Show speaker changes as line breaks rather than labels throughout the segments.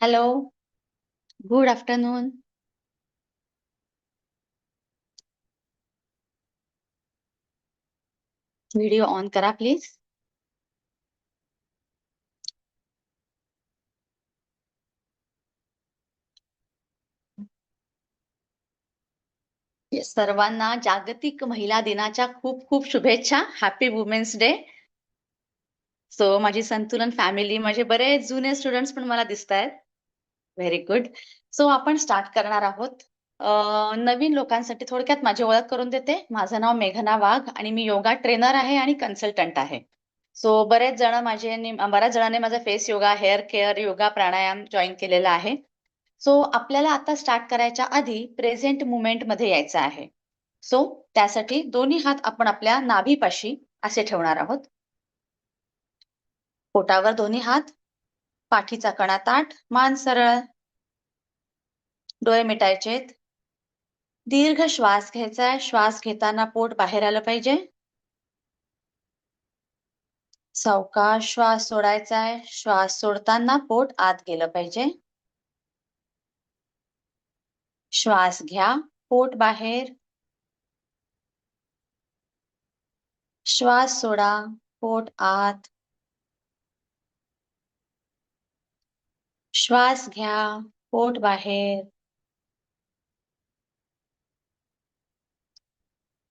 Hello, good afternoon. Video on करा please. सर्वांना जागतिक महिला दिनाच्या खूप खूप शुभेच्छा. Happy women's day. सो माझी संतुलन फॅमिली, माझे बरेच जुने स्टुडंट्स पण मला दिसत आहेत. Very good. सो आपण स्टार्ट करणार आहोत. नवीन लोकांसाठी थोडक्यात माझी ओळख करून देते. माझं नाव मेघना वाघ आणि मी योगा ट्रेनर आहे आणि कन्सल्टंट आहे. सो बऱ्याच जणांनी माझा face yoga, hair care, yoga, pranayama join केलेला आहे. सो आपल्याला आता स्टार्ट करायच्या आधी प्रेझेंट मुमेंट मध्ये यायचं आहे. सो त्यासाठी दोन्ही हात आपण आपल्या नाभीपाशी असे ठेवणार आहोत. पोटावर दोन्ही हात, पाठीचा कणा ताठ, मान सरळ, डोळे मिटायचेत. दीर्घ श्वास घ्यायचा. श्वास घेताना पोट बाहेर आलं पाहिजे. सावकाश श्वास सोडायचा आहे. श्वास सोडताना पोट आत गेलं पाहिजे. श्वास घ्या, पोट बाहेर. श्वास सोडा, पोट आत. श्वास घ्या, पोट बाहेर.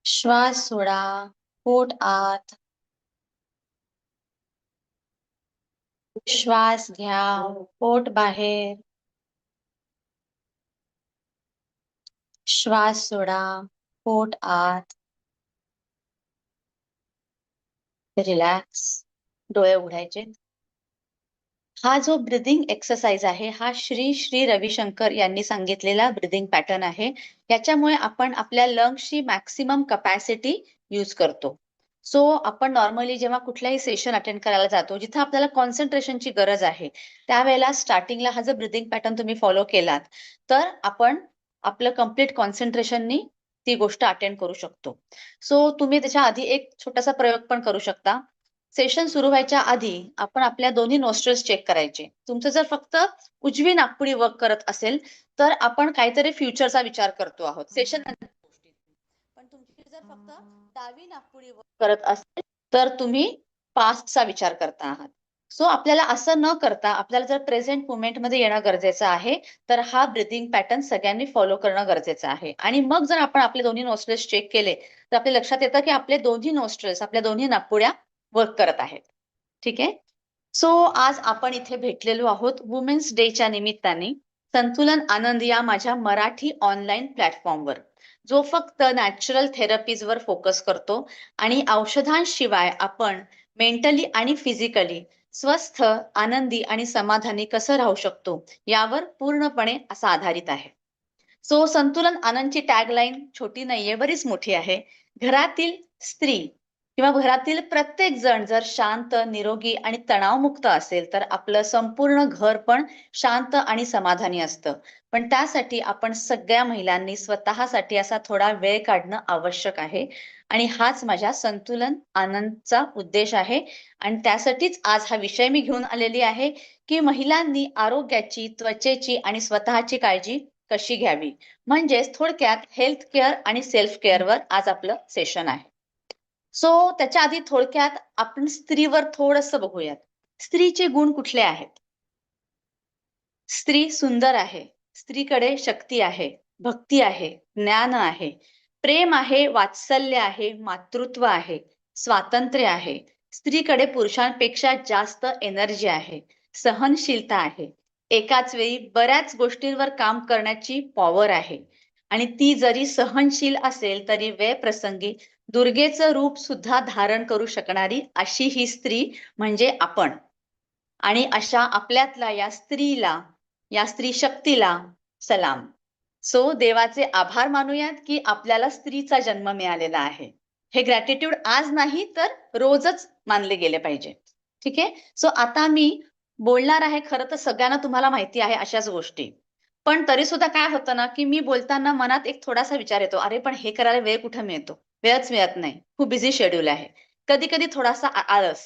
श्वास सोडा, पोट आत. श्वास घ्या, पोट बाहेर. श्वास सोडा, पोट आत. रिलॅक्स. डोळे उघडायचे. हा जो ब्रिदिंग एक्सरसाइज आहे हा श्री श्री रविशंकर यांनी सांगितलेला ब्रिदिंग पॅटर्न आहे. याच्यामुळे आपण आपल्या लंग्सची मॅक्सिमम कपॅसिटी यूज करतो. सो आपण नॉर्मली जेव्हा कुठल्याही सेशन अटेंड करायला जातो जिथे आपल्याला कॉन्सन्ट्रेशनची गरज आहे त्यावेळेला स्टार्टिंगला हा जर ब्रिदिंग पॅटर्न तुम्ही फॉलो केलात तर आपण आपलं कम्प्लीट कॉन्सन्ट्रेशननी ती गोष्ट अटेंड करू शकतो. सो तुम्ही त्याच्या आधी एक छोटासा प्रयोग पण करू शकता. सेशन सुरू व्हायच्या आधी आपण आपल्या दोन्ही नोस्ट्रल्स चेक करायचे. तुमचं जर फक्त उजवी नाकपुडी वर्क करत असेल तर आपण काहीतरी फ्युचरचा विचार करतो आहोत सेशन नंतर गोष्टी. पण तुमची जर फक्त डावी नाकपुडी वर्क करत असेल तर तुम्ही पास्टचा विचार करता आहात. सो आपल्याला असं न करता आपल्याला जर प्रेझेंट मुमेंट मध्ये येणं गरजेचं आहे तर हा ब्रिदिंग पॅटर्न सगळ्यांनी फॉलो करणं गरजेचं आहे. आणि मग जर आपण आपले दोन्ही नोस्ट्रल्स चेक केले तर आपल्या लक्षात येतं की आपले दोन्ही नोस्ट्रल्स, आपल्या दोन्ही नाकपुड्या वर्क करत आहेत. ठीक आहे. सो आज आपण इथे भेटलेलो आहोत वुमेन्स डेच्या निमित्ताने संतुलन आनंद या माझ्या मराठी ऑनलाईन प्लॅटफॉर्मवर, जो फक्त नॅचरल थेरपीजवर फोकस करतो आणि औषधांशिवाय आपण मेंटली आणि फिजिकली स्वस्थ, आनंदी आणि समाधानी कसं राहू शकतो यावर पूर्णपणे असा आधारित आहे. सो संतुलन आनंदची टॅगलाईन छोटी नाहीये, बरीच मोठी आहे. घरातील स्त्री किंवा घरातील प्रत्येक जण जर शांत, निरोगी आणि तणावमुक्त असेल तर आपलं संपूर्ण घर पण शांत आणि समाधानी असतं. पण त्यासाठी आपण सगळ्या महिलांनी स्वतःसाठी असा थोडा वेळ काढणं आवश्यक आहे. आणि हाच माझ्या संतुलन आनंदचा उद्देश आहे. आणि त्यासाठीच आज हा विषय मी घेऊन आलेली आहे की महिलांनी आरोग्याची, त्वचेची आणि स्वतःची काळजी कशी घ्यावी. म्हणजेच थोडक्यात हेल्थ केअर आणि सेल्फ केअरवर आज आपलं सेशन आहे. सो त्याच्या आधी थोडक्यात आपण स्त्रीवर थोडंसं बघूयात. स्त्रीचे गुण कुठले आहेत? स्त्री सुंदर आहे. स्त्रीकडे शक्ती आहे, भक्ती आहे, ज्ञान आहे, प्रेम आहे, वात्सल्य आहे, मातृत्व आहे, स्वातंत्र्य आहे. स्त्रीकडे पुरुषांपेक्षा जास्त एनर्जी आहे, सहनशीलता आहे, एकाच वेळी बऱ्याच गोष्टींवर काम करण्याची पॉवर आहे. आणि ती जरी सहनशील असेल तरी वेळ प्रसंगी दुर्गेचं रूप सुद्धा धारण करू शकणारी अशी ही स्त्री म्हणजे आपण. आणि अशा आपल्यातला या स्त्री शक्तीला सलाम. सो देवाचे आभार मानूयात की आपल्याला स्त्रीचा जन्म मिळालेला आहे. हे ग्रॅटिट्यूड आज नाही तर रोजच मानले गेले पाहिजे. ठीक आहे. सो आता मी बोलणार आहे. खरं तर सगळ्यांना तुम्हाला माहिती आहे अशाच गोष्टी, पण तरी सुद्धा काय होतं ना की मी बोलताना मनात एक थोडासा विचार येतो, अरे पण हे करायला वेळ कुठे मिळतो, वेळच मिळत नाही, खूप बिझी शेड्यूल आहे, कधी कधी थोडासा आळस,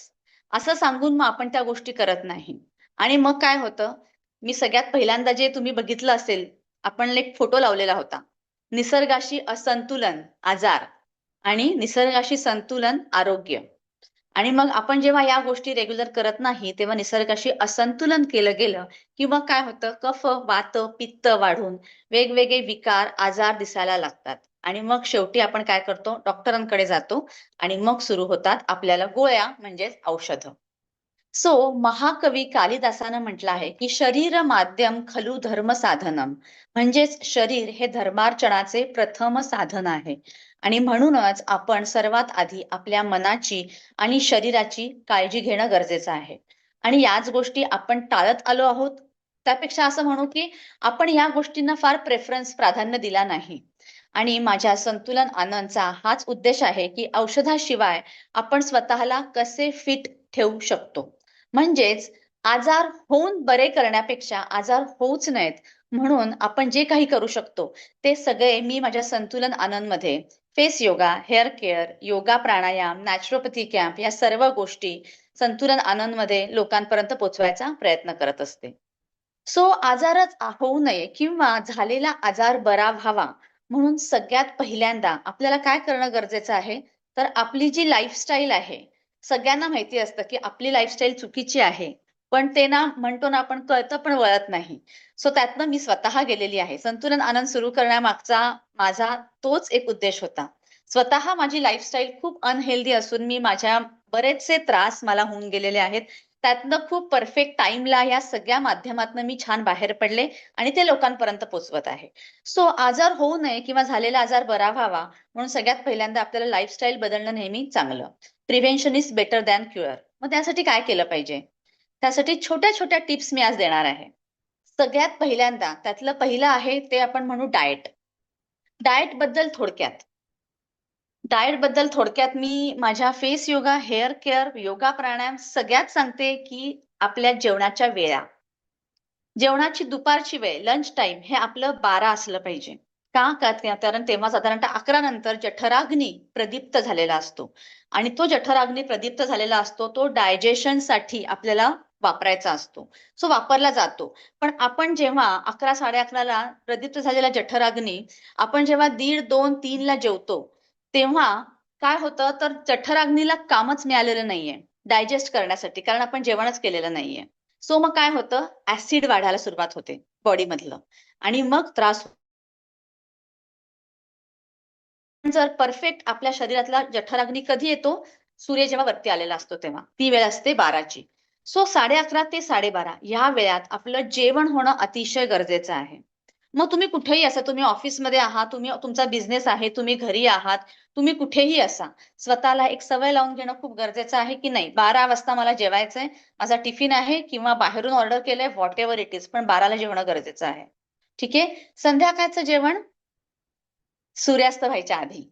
असं सांगून मग आपण त्या गोष्टी करत नाही. आणि मग काय होतं, मी सगळ्यात पहिल्यांदा जे तुम्ही बघितलं असेल, आपण एक फोटो लावलेला होता. निसर्गाशी असंतुलन आजार आणि निसर्गाशी संतुलन आरोग्य. आणि मग आपण जेव्हा या गोष्टी रेग्युलर करत नाही तेव्हा निसर्गाशी असंतुलन केलं गेलं किंवा काय होतं, कफ वात पित्त वाढून वेगवेगळे विकार आजार दिसायला लागतात. आणि मग शेवटी आपण काय करतो, डॉक्टरांकडे जातो आणि मग सुरू होतात आपल्याला गोळ्या म्हणजेच औषधं. महाकवी कालिदासानं म्हटलं आहे की शरीर माध्यम खलु धर्म साधनम, म्हणजेच शरीर हे धर्मार्चनाचे प्रथम साधन आहे. आणि म्हणूनच आपण सर्वात आधी आपल्या मनाची आणि शरीराची काळजी घेणं गरजेचं आहे. आणि याच गोष्टी आपण टाळत आलो आहोत. त्यापेक्षा असं म्हणू की आपण या गोष्टींना फार प्राधान्य दिला नाही. आणि माझ्या संतुलन आनंदचा हाच उद्देश आहे की औषधाशिवाय आपण स्वतःला कसे फिट ठेवू शकतो. म्हणजेच आजार होऊन बरे करण्यापेक्षा आजार होऊच नयेत म्हणून आपण जे काही करू शकतो ते सगळे मी माझ्या संतुलन आनंदमध्ये face yoga, hair care, yoga pranayama, naturopathy camp या सर्व गोष्टी संतुलन आनंदमध्ये लोकांपर्यंत पोहोचवायचा प्रयत्न करत असते. आजारच होऊ नये किंवा झालेला आजार बरा व्हावा म्हणून सगळ्यात पहिल्यांदा आपल्याला काय करणं गरजेचं आहे, तर आपली जी लाईफस्टाईल आहे, सगळ्यांना माहिती असतं की आपली लाईफस्टाईल चुकीची आहे, पण ते ना म्हणतो ना आपण कळतं पण वळत नाही. त्यातनं मी स्वतः गेलेली आहे. संतुलन आनंद सुरू करण्यामागचा माझा तोच एक उद्देश होता. स्वतः माझी लाईफस्टाईल खूप अनहेल्दी असून मी माझ्या बरेचसे त्रास मला होऊन गेलेले आहेत. त्यातनं खूप परफेक्ट टाइमला या सगळ्या माध्यमातनं मी छान बाहेर पडले आणि ते लोकांपर्यंत पोहोचवत आहे. आजार होऊ नये किंवा झालेला आजार बरा व्हावा म्हणून सगळ्यात पहिल्यांदा आपल्याला लाईफस्टाईल बदलणं नेहमी चांगलं. Prevention is better than cure. मग त्यासाठी काय केलं पाहिजे? त्यासाठी छोट्या छोट्या टिप्स मी आज देणार आहे. सगळ्यात पहिल्यांदा त्यातलं पहिलं आहे ते आपण म्हणू डाएट. डाएट बद्दल थोडक्यात मी माझ्या face yoga, hair care, yoga pranayama सगळ्यात सांगते की आपल्या जेवणाच्या वेळा. जेवणाची दुपारची वेळ, लंच टाइम हे आपलं 12 असलं पाहिजे. कारण तेव्हा साधारणतः 11 नंतर जठराग्नी प्रदीप्त झालेला असतो आणि तो जठराग्नी प्रदीप्त झालेला असतो तो डायजेशनसाठी आपल्याला वापरायचा असतो. वापरला जातो. पण आपण जेव्हा 11, 11:30ला प्रदीप्त झालेला जठराग्नी आपण जेव्हा 1:30, 2, 3ला जेवतो तेव्हा काय होतं, तर जठराग्नीला कामच मिळालेलं नाहीये डायजेस्ट करण्यासाठी, कारण आपण जेवणच केलेलं नाहीये. मग काय होतं, ऍसिड वाढायला सुरुवात होते बॉडीमधलं आणि मग त्रास. जर परफेक्ट आपल्या शरीरातला जठराग्नी कधी येतो, सूर्य जेव्हा वरती आलेला असतो तेव्हा, ती वेळ असते 12ची. 11:30 ते 12:30 या वेळात आपलं जेवण होणं अतिशय गरजेचं आहे. मग तुम्ही कुठेही असा, तुम्ही ऑफिसमध्ये आहात, तुम्ही तुमचा बिझनेस आहे, तुम्ही घरी आहात, तुम्ही कुठेही असा, स्वतःला एक सवय लावून घेणं खूप गरजेचं आहे की नाही 12 वाजता मला जेवायचंय, माझा टिफिन आहे किंवा बाहेरून ऑर्डर केलंय, व्हॉट एव्हर इट इज, पण 12ला जेवणं गरजेचं आहे. ठीक आहे. संध्याकाळचं जेवण सूर्यास्त व्हायच्या आधी.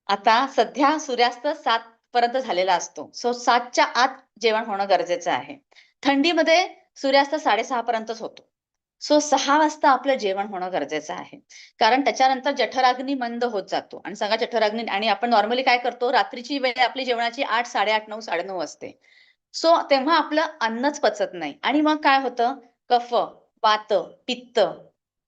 आता सध्या सूर्यास्त 7 पर्यंत झालेला असतो. 7च्या आत जेवण होणं गरजेचं आहे. थंडीमध्ये सूर्यास्त 6:30 पर्यंतच होतो. 6 वाजता आपलं जेवण होणं गरजेचं आहे. कारण त्याच्यानंतर जठराग्नी मंद होत जातो आणि सगळा जठराग्नी, आणि आपण नॉर्मली काय करतो, रात्रीची वेळ आपली जेवणाची 8, 8:30, 9, 9:30 असते. तेव्हा आपलं अन्नच पचत नाही आणि मग काय होतं, कफ, वात, पित्त,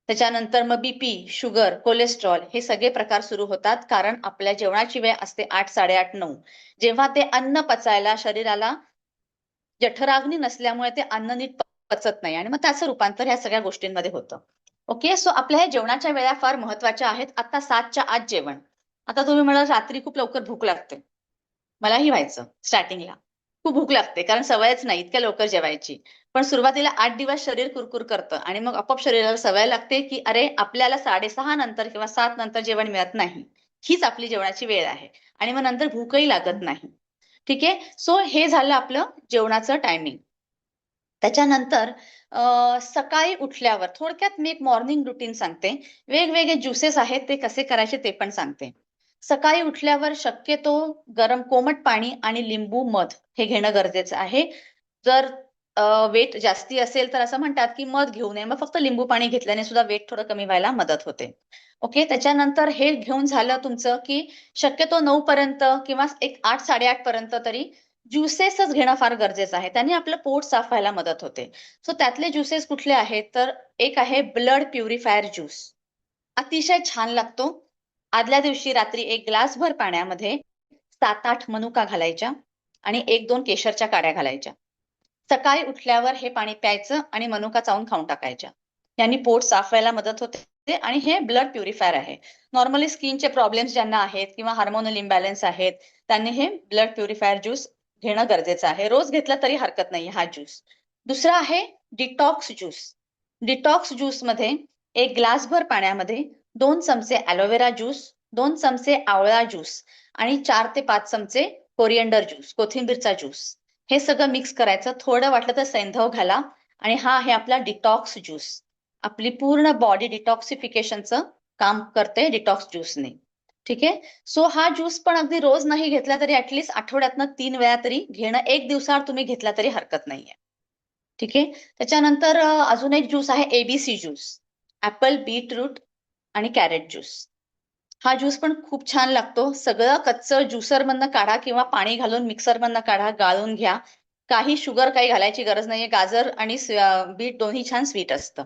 त्याच्यानंतर मग बीपी, शुगर, कोलेस्ट्रॉल हे सगळे प्रकार सुरू होतात. कारण आपल्या जेवणाची वेळ असते 8, 8:30, 9. जेव्हा ते अन्न पचायला शरीराला जठराग्नी नसल्यामुळे ते अन्न नीट पचत नाही आणि मग त्याचं रूपांतर ह्या सगळ्या गोष्टींमध्ये होतं. ओके. आपल्या ह्या जेवणाच्या वेळा फार महत्वाच्या आहेत. आता 7च्या आत जेवण. आता तुम्ही म्हणाल रात्री खूप लवकर भूक लागते. मलाही व्हायचं स्टार्टिंगला. खूप भूक लागते कारण सवयच नाही इतक्या लवकर जेवायची. पण सुरुवातीला 8 दिवस शरीर कुरकुर करतं आणि मग आपोआप शरीराला सवय लागते की अरे आपल्याला 6:30 नंतर किंवा 7 नंतर जेवण मिळत नाही. हीच आपली जेवणाची वेळ आहे आणि मग नंतर भूकही लागत नाही. ठीक आहे. हे झालं आपलं जेवणाचं टायमिंग. त्याच्यानंतर सकाळी उठल्यावर थोडक्यात मी एक मॉर्निंग रुटीन सांगते. वेगवेगळे ज्युसेस आहेत ते कसे करायचे ते पण सांगते. सकाळी उठल्यावर शक्यतो गरम कोमट पाणी आणि लिंबू मध हे घेणं गरजेचं आहे. जर वेट जास्ती असेल तर असं म्हणतात की मध घेऊ नये, मग फक्त लिंबू पाणी घेतल्याने सुद्धा वेट थोडं कमी व्हायला मदत होते. ओके. त्याच्यानंतर हे घेऊन झालं तुमचं की शक्यतो 9 पर्यंत किंवा एक 8, 8:30 पर्यंत तरी ज्युसेसच घेणं फार गरजेचं आहे. त्यांनी आपलं पोट साफ व्हायला मदत होते. सो त्यातले ज्युसेस कुठले आहेत, तर एक आहे ब्लड प्युरिफायर ज्यूस. अतिशय छान लागतो. आदल्या दिवशी रात्री एक ग्लासभर पाण्यामध्ये 7-8 मनुका घालायच्या आणि 1-2 केशरच्या काड्या घालायच्या. सकाळी उठल्यावर हे पाणी प्यायचं आणि मनुका चावून खाऊन टाकायच्या. यांनी पोट साफ व्हायला मदत होते आणि हे ब्लड प्युरिफायर आहे. नॉर्मली स्किनचे प्रॉब्लेम्स ज्यांना आहेत किंवा हार्मोनल इम्बॅलन्स आहेत, त्यांनी हे ब्लड प्युरिफायर ज्यूस घेणं गरजेचं आहे. रोज घेतला तरी हरकत नाही हा ज्यूस. दुसरा आहे डिटॉक्स ज्यूस. डिटॉक्स ज्यूस मध्ये एक ग्लासभर पाण्यामध्ये 2 चमचे ॲलोवेरा ज्यूस, 2 चमचे आवळा ज्यूस आणि 4 ते 5 चमचे कोरिएंडर ज्यूस, कोथिंबीरचा ज्यूस, हे सगळं मिक्स करायचं. थोडं वाटलं तर सैंधव घाला आणि हा आहे आपला डिटॉक्स ज्यूस. आपली पूर्ण बॉडी डिटॉक्सिफिकेशनचं काम करते डिटॉक्स ज्यूसने. ठीक आहे. सो हा ज्यूस पण अगदी रोज नाही घेतला तरी ऍटलीस्ट आठवड्यातनं 3 वेळा तरी घेणं, एक दिवसाआड तुम्ही घेतला तरी हरकत नाहीये. ठीक आहे. त्याच्यानंतर अजून एक ज्यूस आहे एबीसी ज्यूस. ऍपल, बीटरूट आणि कॅरेट ज्यूस. हा ज्यूस पण खूप छान लागतो. सगळं कच्चं ज्युसर मधनं काढा किंवा पाणी घालून मिक्सर मधनं काढा, गाळून घ्या. काही शुगर काही घालायची गरज नाहीये. गाजर आणि बीट दोन्ही छान स्वीट असतं.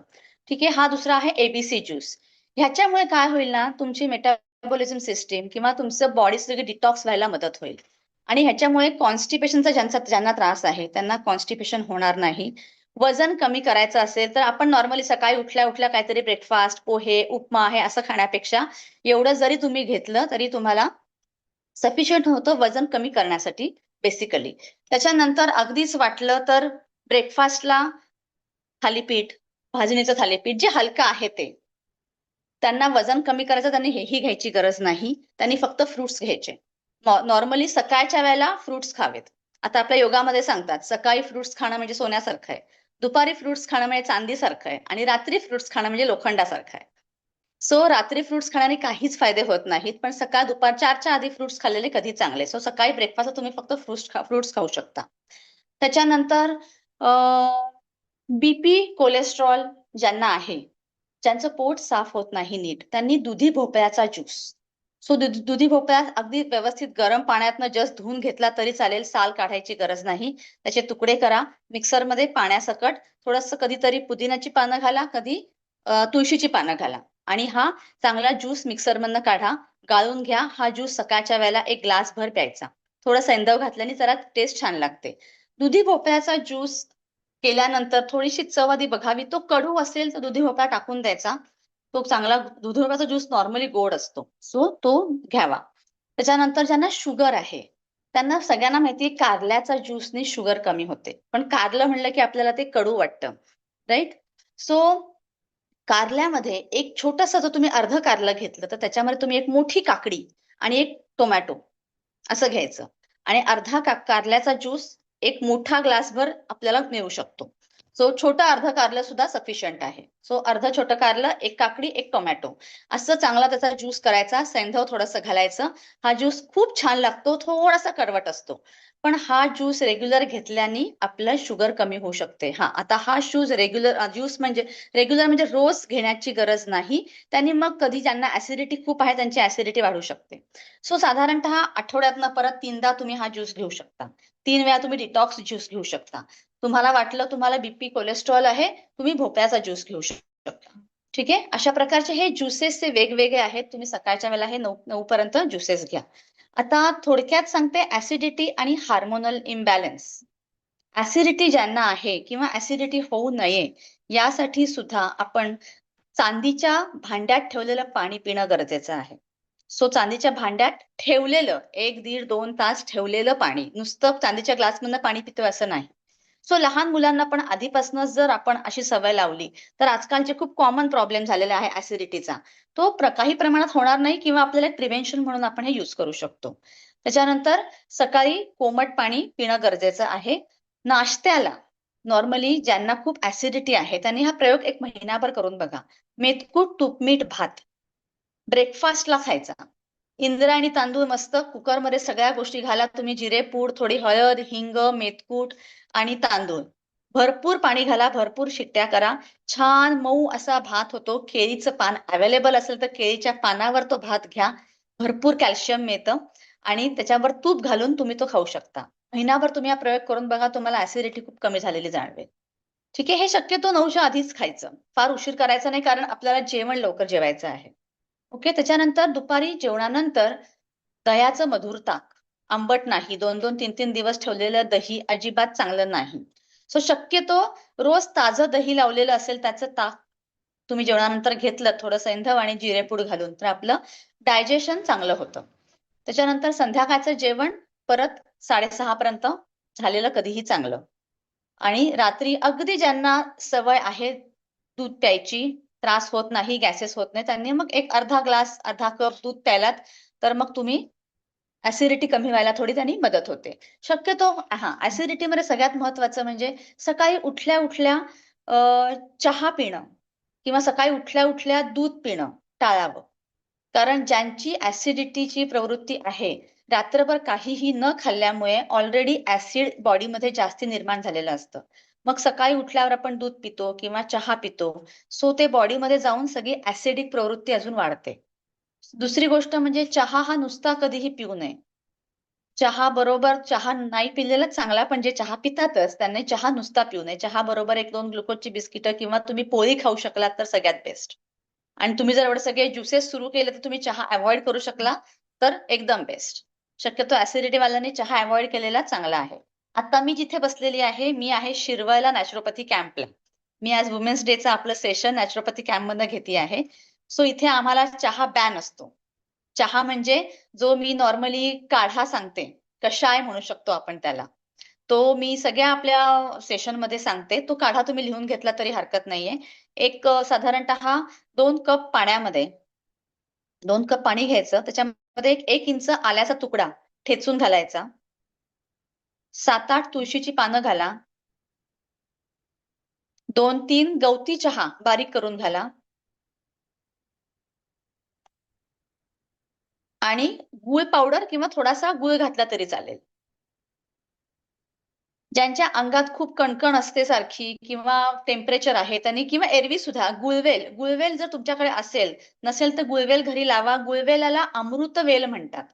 ठीक आहे. हा दुसरा आहे एबीसी ज्यूस. ह्याच्यामुळे काय होईल ना, तुमची मेटाबॉलिझम सिस्टीम किंवा तुमचं बॉडी सगळी डिटॉक्स व्हायला मदत होईल. आणि ह्याच्यामुळे कॉन्स्टिपेशनचा ज्यांना त्रास आहे त्यांना कॉन्स्टिपेशन होणार नाही. वजन कमी करायचं असेल तर आपण नॉर्मली सकाळी उठल्या उठल्या काहीतरी ब्रेकफास्ट, पोहे, उपमा हे असं खाण्यापेक्षा एवढं जरी तुम्ही घेतलं तरी तुम्हाला सफिशियंट होतं वजन कमी करण्यासाठी बेसिकली. त्याच्यानंतर अगदीच वाटलं तर ब्रेकफास्टला थालीपीठ, भाजणीचं थालीपीठ जे हलकं आहे ते. त्यांना वजन कमी करायचं, त्यांनी हेही घ्यायची गरज नाही. त्यांनी फक्त फ्रुट्स घ्यायचे. नॉर्मली सकाळच्या वेळेला फ्रुट्स खावेत. आता आपल्या योगामध्ये सांगतात सकाळी फ्रुट्स खाणं म्हणजे सोन्यासारखं आहे. दुपारी फ्रुट्स खाणं म्हणजे चांदीसारखं आहे आणि रात्री फ्रुट्स खाणं म्हणजे लोखंडासारखं आहे. सो रात्री फ्रुट्स खाण्याने काहीच फायदे होत नाहीत, पण सकाळ दुपार 4च्या आधी फ्रुट्स खाल्लेले कधी चांगले. सो सकाळी ब्रेकफास्ट तुम्ही फक्त फ्रुट्स खाऊ शकता. त्याच्यानंतर बीपी, कोलेस्ट्रॉल ज्यांना आहे, ज्यांचं पोट साफ होत नाही नीट, त्यांनी दुधी भोपळ्याचा ज्यूस. सो दुधी भोपळा अगदी व्यवस्थित गरम पाण्यातनं जस्ट धुवून घेतला तरी चालेल, साल काढायची गरज नाही. त्याचे तुकडे करा मिक्सरमध्ये पाण्यासकट. थोडंसं कधीतरी पुदिनाची पानं घाला, कधी तुळशीची पानं घाला आणि हा चांगला ज्यूस मिक्सरमधनं काढा, गाळून घ्या. हा ज्यूस सकाळच्या वेळेला एक ग्लासभर प्यायचा. थोडं सैंधव घातल्याने जरा टेस्ट छान लागते. दुधी भोपळ्याचा ज्यूस केल्यानंतर थोडीशी चव आधी बघावी. तो कडू असेल तर दुधी भोपळा टाकून द्यायचा. तो चांगला दुधी भोपळ्याचा ज्यूस नॉर्मली गोड असतो. सो तो घ्यावा. त्याच्यानंतर ज्यांना शुगर आहे, त्यांना सगळ्यांना माहितीये कारल्याचा ज्यूसने शुगर कमी होते. पण कारलं म्हणलं की आपल्याला ते कडू वाटतं. राईट? सो कारल्यामध्ये एक छोटंसं जर तुम्ही अर्ध कारलं घेतलं तर त्याच्यामध्ये तुम्ही एक मोठी काकडी आणि एक टोमॅटो असं घ्यायचं आणि अर्धा कारल्याचा ज्यूस एक मोठा ग्लासभर आपल्याला मिळू शकतो. सो छोटं अर्ध कारलं सुद्धा सफिशियंट आहे. सो अर्ध छोटं कारलं, एक काकडी, एक टोमॅटो असं चांगला त्याचा ज्यूस करायचा. सैंधव थोडंसं घालायचं. हा ज्यूस खूप छान लागतो. थोडासा कडवट असतो. पण हा ज्यूस रेग्युलर घेतल्याने आपलं शुगर कमी होऊ शकते. आता हा ज्यूस म्हणजे रेग्युलर म्हणजे रोज घेण्याची गरज नाही. त्यांनी मग कधी ज्यांना ऍसिडिटी खूप आहे त्यांची ऍसिडिटी वाढू शकते. सो साधारणतः आठवड्यातनं परत 3दा तुम्ही हा ज्यूस घेऊ शकता. 3 वेळा तुम्ही डिटॉक्स ज्यूस घेऊ शकता. तुम्हाला वाटलं तुम्हाला बीपी, कोलेस्ट्रॉल आहे, तुम्ही भोपळ्याचा ज्यूस घेऊ शकता. ठीक आहे. अशा प्रकारचे हे ज्युसेसचे वेगवेगळे आहेत. तुम्ही सकाळच्या वेळेला हे 9 पर्यंत ज्युसेस घ्या. आता थोडक्यात सांगते ऍसिडिटी आणि हार्मोनल इम्बॅलन्स. ऍसिडिटी ज्यांना आहे किंवा ऍसिडिटी होऊ नये यासाठी सुद्धा आपण चांदीच्या भांड्यात ठेवलेलं पाणी पिणं गरजेचं आहे. सो चांदीच्या भांड्यात ठेवलेलं 1, 1.5, 2 तास ठेवलेलं पाणी, नुसतं चांदीच्या ग्लासमधनं पाणी पितोय असं नाही. सो लहान मुलांना पण आधीपासूनच जर आपण अशी सवय लावली तर आजकालचे खूप कॉमन प्रॉब्लेम झालेला आहे ऍसिडिटीचा. तो काही प्रमाणात होणार नाही किंवा आपल्याला प्रिव्हेन्शन म्हणून आपण हे यूज करू शकतो. त्याच्यानंतर सकाळी कोमट पाणी पिणं गरजेचं आहे. नाश्त्याला नॉर्मली ज्यांना खूप ऍसिडिटी आहे त्यांनी हा प्रयोग 1 महिनाभर करून बघा. मेथकूट, तूप, मीठ, भात ब्रेकफास्टला खायचा. इंद्रायणी तांदूळ मस्त कुकरमध्ये सगळ्या गोष्टी घाला तुम्ही, जिरे पूड, थोडी हळद, हिंग, मेथकूट आणि तांदूळ. भरपूर पाणी घाला, भरपूर शिट्ट्या करा. छान मऊ असा भात होतो. केळीचं पान अवेलेबल असेल तर केळीच्या पानावर तो भात घ्या. भरपूर कॅल्शियम मिळतं आणि त्याच्यावर तूप घालून तुम्ही तो खाऊ शकता. महिनाभर तुम्ही हा प्रयोग करून बघा, तुम्हाला ऍसिडिटी खूप कमी झालेली जाणवेल. ठीक आहे, हे शक्यतो 9च्या आधीच खायचं, फार उशीर करायचा नाही, कारण आपल्याला जेवण लवकर जेवायचं आहे. ओके, त्याच्यानंतर दुपारी जेवणानंतर दह्याचं मधुर ताक, आंबट नाही, 2-2, 3-3 दिवस ठेवलेलं दही अजिबात चांगलं नाही. सो शक्यतो रोज ताजं दही लावलेलं असेल त्याचं ताक तुम्ही जेवणानंतर घेतलं, थोडं सैंधव आणि जिरेपूड घालून, तर आपलं डायजेशन चांगलं होतं. त्याच्यानंतर संध्याकाळचं जेवण परत 6:30 पर्यंत झालेलं कधीही चांगलं. आणि रात्री अगदी ज्यांना सवय आहे दूध प्यायची, त्रास होत नाही, गॅसेस होत नाही, त्यांनी मग एक अर्धा ग्लास, अर्धा कप दूध प्यायलात, तर मग तुम्ही ऍसिडिटी कमी व्हायला थोडी त्यांनी मदत होते. शक्यतो ऍसिडिटीमध्ये सगळ्यात महत्वाचं म्हणजे सकाळी उठल्या उठल्या चहा पिणं किंवा सकाळी उठल्या उठल्या दूध पिणं टाळावं. कारण ज्यांची ऍसिडिटीची प्रवृत्ती आहे, रात्रभर काहीही न खाल्ल्यामुळे ऑलरेडी ऍसिड बॉडीमध्ये जास्ती निर्माण झालेलं असतं. मग सकाळी उठल्यावर आपण दूध पितो किंवा चहा पितो, सो ते बॉडीमध्ये जाऊन सगळी ऍसिडिक प्रवृत्ती अजून वाढते. दुसरी गोष्ट म्हणजे चहा हा नुसता कधीही पिऊ नये. चहा बरोबर, चहा नाही पिलेलाच चांगला, पण जे चहा पितातच त्यांनी चहा नुसता पिऊ नये. चहा बरोबर 1-2 ग्लुकोजची बिस्किटं किंवा तुम्ही पोळी खाऊ शकलात तर सगळ्यात बेस्ट. आणि तुम्ही जर एवढे सगळे ज्युसेस सुरू केले तर तुम्ही चहा अवॉइड करू शकला तर एकदम बेस्ट. शक्यतो ऍसिडिटी वाल्यांनी चहा अवॉइड केलेला चांगला आहे. आता मी जिथे बसलेली आहे, मी आहे शिरवळला नॅचरोपॅथी कॅम्पला. मी आज वुमेन्स डेचं आपलं सेशन नॅचरोपॅथी कॅम्पमधनं घेते आहे. सो इथे आम्हाला चहा बॅन असतो. चहा म्हणजे जो मी नॉर्मली काढा सांगते, कषाय म्हणू शकतो आपण त्याला. तो मी सगळ्या आपल्या सेशनमध्ये सांगते. तो काढा तुम्ही लिहून घेतला तरी हरकत नाहीये. एक साधारणतः 2 कप पाण्यामध्ये 2 कप पाणी घ्यायचं. त्याच्यामध्ये 1 इंच आल्याचा तुकडा ठेचून घालायचा. 7-8 तुळशीची पानं घाला. 2-3 गवती चहा बारीक करून घाला. आणि गूळ पावडर किंवा थोडासा गूळ घातला तरी चालेल. ज्यांच्या अंगात खूप कणकण असते सारखी किंवा टेम्परेचर आहे त्यांनी, किंवा एरवी सुद्धा गुळवेल जर तुमच्याकडे असेल, नसेल तर गुळवेल घरी लावा. गुळवेलाला अमृतवेल म्हणतात.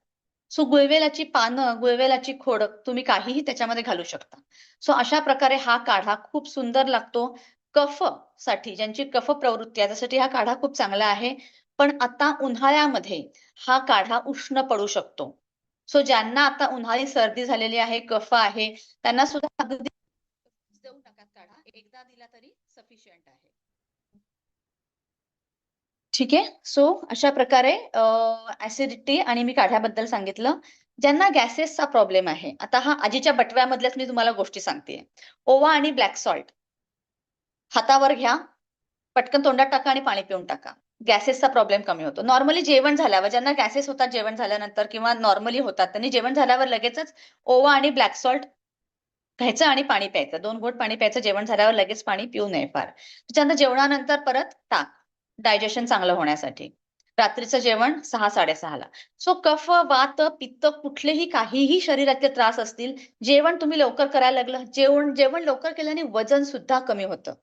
सो गुळवेलाची पानं, गुळवेलाची खोड तुम्ही काहीही त्याच्यामध्ये घालू शकता. सो अशा प्रकारे हा काढा खूप सुंदर लागतो. कफ साठी, ज्यांची कफ प्रवृत्ती आहे त्यासाठी हा काढा खूप चांगला आहे. पण आता उन्हाळ्यामध्ये हा काढा उष्ण पडू शकतो. सो ज्यांना आता उन्हाळी सर्दी झालेली आहे, कफ आहे, त्यांना सुद्धा अगदी देऊ नका काढा. एकदा दिला तरी सफिशियंट आहे. ठीक आहे. सो अशा प्रकारे ऍसिडिटी आणि मी काढ्याबद्दल सांगितलं. ज्यांना गॅसेसचा प्रॉब्लेम आहे, आता हा आजीच्या बटव्यामधल्याच मी तुम्हाला गोष्टी सांगतेय. ओवा आणि ब्लॅक सॉल्ट हातावर घ्या, पटकन तोंडात टाका आणि पाणी पिऊन टाका. गॅसेसचा प्रॉब्लेम कमी होतो. नॉर्मली जेवण झाल्यावर, ज्यांना गॅसेस होतात जेवण झाल्यानंतर किंवा नॉर्मली होतात, त्यांनी जेवण झाल्यावर लगेचच ओवा आणि ब्लॅक सॉल्ट घ्यायचं आणि पाणी प्यायचं. 2 घोट पाणी प्यायचं. जेवण झाल्यावर लगेच पाणी पिऊ नये फार. त्याच्यानंतर जेवणानंतर परत ताक, डायजेशन चांगलं होण्यासाठी. रात्रीचं जेवण 6-6:30ला. सो कफ, वात, पित्त कुठलेही काहीही शरीरातले त्रास असतील, जेवण तुम्ही लवकर करायला लागलं, जेवण लवकर केल्याने वजन सुद्धा कमी होतं.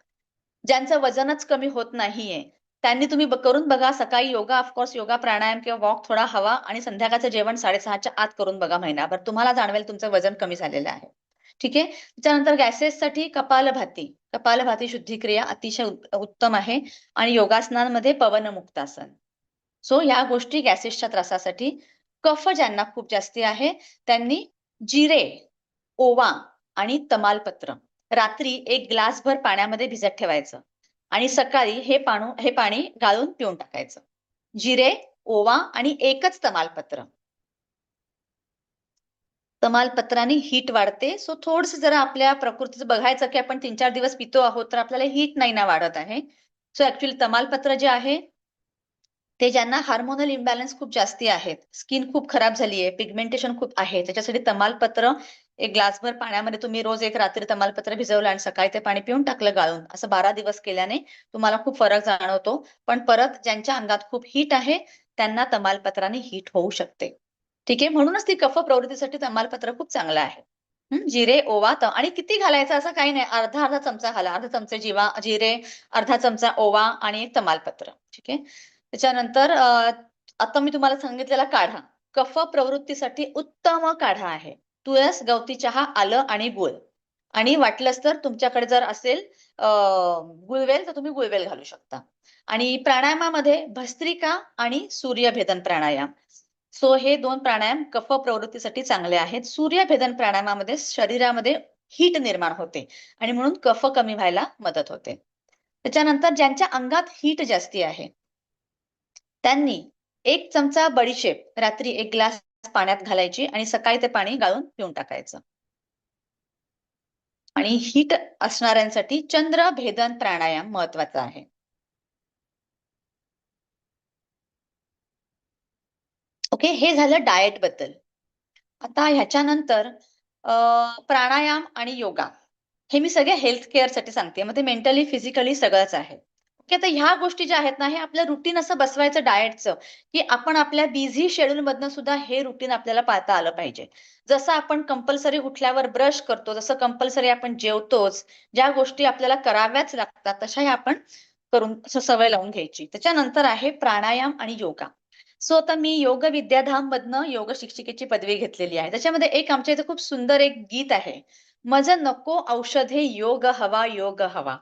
ज्यांचं वजनच कमी होत नाहीये त्यांनी तुम्ही करून बघा. सकाळी योगा, ऑफकोर्स योगा, प्राणायाम किंवा वॉक थोडा हवा, आणि संध्याकाळचं जेवण 6:30च्या आत करून बघा महिनाभर. तुम्हाला जाणवेल तुमचं वजन कमी झालेलं आहे. ठीक आहे. त्याच्यानंतर गॅसेससाठी कपालभाती. कपालभाती शुद्धिक्रिया अतिशय उत्तम आहे. आणि योगासनांमध्ये पवनमुक्तासन. सो या गोष्टी गॅसेसच्या त्रासासाठी. कफ ज्यांना खूप जास्ती आहे त्यांनी जिरे, ओवा आणि तमालपत्र रात्री 1 ग्लासभर पाण्यामध्ये भिजत ठेवायचं आणि सकाळी हे पाणी गाळून पिऊन टाकायचं. जिरे, ओवा आणि एकच तमालपत्र. तमालपत्राने हीट वाढते. सो थोडंसं जरा आपल्या प्रकृतीचं बघायचं की आपण 3-4 दिवस पितो आहोत तर आपल्याला हीट नाही ना वाढत आहे. सो ऍक्च्युअली तमालपत्र जे आहे ते, ज्यांना हार्मोनल इम्बॅलन्स खूप जास्ती आहेत, स्किन खूप खराब झाली आहे, पिगमेंटेशन खूप आहे, त्याच्यासाठी तमालपत्र 1 ग्लासभर पाण्यामध्ये तुम्ही रोज एक रात्री तमालपत्र भिजवलं आणि सकाळी ते पाणी पिऊन टाकलं गाळून, असं 12 दिवस केल्याने तुम्हाला खूप फरक जाणवतो. पण परत ज्यांच्या अंगात खूप हीट आहे त्यांना तमालपत्राने हीट होऊ शकते. ठीक आहे. म्हणूनच ती कफ प्रवृत्तीसाठी तमालपत्र खूप चांगलं आहे. जिरे, ओवा आणि किती घालायचं असं काही नाही. अर्धा चमचा घाला. अर्धा चमचे जिरे, अर्धा चमचा ओवा आणि एक तमालपत्र. ठीक आहे. त्याच्यानंतर आता मी तुम्हाला सांगितलेला काढा कफ प्रवृत्तीसाठी उत्तम काढा आहे. तुळस, गवती चहा, आलं आणि गुळ. आणि वाटलंच तर तुमच्याकडे जर असेल गुळवेल तर तुम्ही गुळवेल घालू शकता. आणि प्राणायामामध्ये भस्त्रिका आणि सूर्यभेदन प्राणायाम. सो हे दोन प्राणायाम कफ प्रवृत्तीसाठी चांगले आहेत. सूर्यभेदन प्राणायामामध्ये शरीरामध्ये हीट निर्माण होते आणि म्हणून कफ कमी व्हायला मदत होते. त्याच्यानंतर ज्यांच्या अंगात हीट जास्ती आहे त्यांनी 1 चमचा बडीशेप रात्री 1 ग्लास पाण्यात घालायची आणि सकाळी ते पाणी गाळून पिऊन टाकायचं. आणि हीट असणाऱ्यांसाठी चंद्रभेदन प्राणायाम महत्वाचा आहे. ओके, हे झालं डाएट बद्दल. आता ह्याच्यानंतर प्राणायाम आणि योगा हे मी सगळे हेल्थ केअर साठी सांगते. मग ते मेंटली फिजिकली सगळंच आहे. ओके, तर ह्या गोष्टी ज्या आहेत ना, हे आपलं रुटीन असं बसवायचं डाएटचं, की आपण आपल्या बिझी शेड्यूल मधनं सुद्धा हे रुटीन आपल्याला पाळता आलं पाहिजे. जसं आपण कंपल्सरी उठल्यावर ब्रश करतो, जसं कंपल्सरी आपण जेवतोच, ज्या गोष्टी आपल्याला कराव्याच लागतात तशाही आपण करून सवय लावून घ्यायची. त्याच्यानंतर आहे प्राणायाम आणि योगा. सो आता मी योग विद्याधाम मधनं योग शिक्षिकेची पदवी घेतलेली आहे. त्याच्यामध्ये एक आमच्या इथे खूप सुंदर एक गीत आहे. मज नको औषधे योग हवा योग हवा.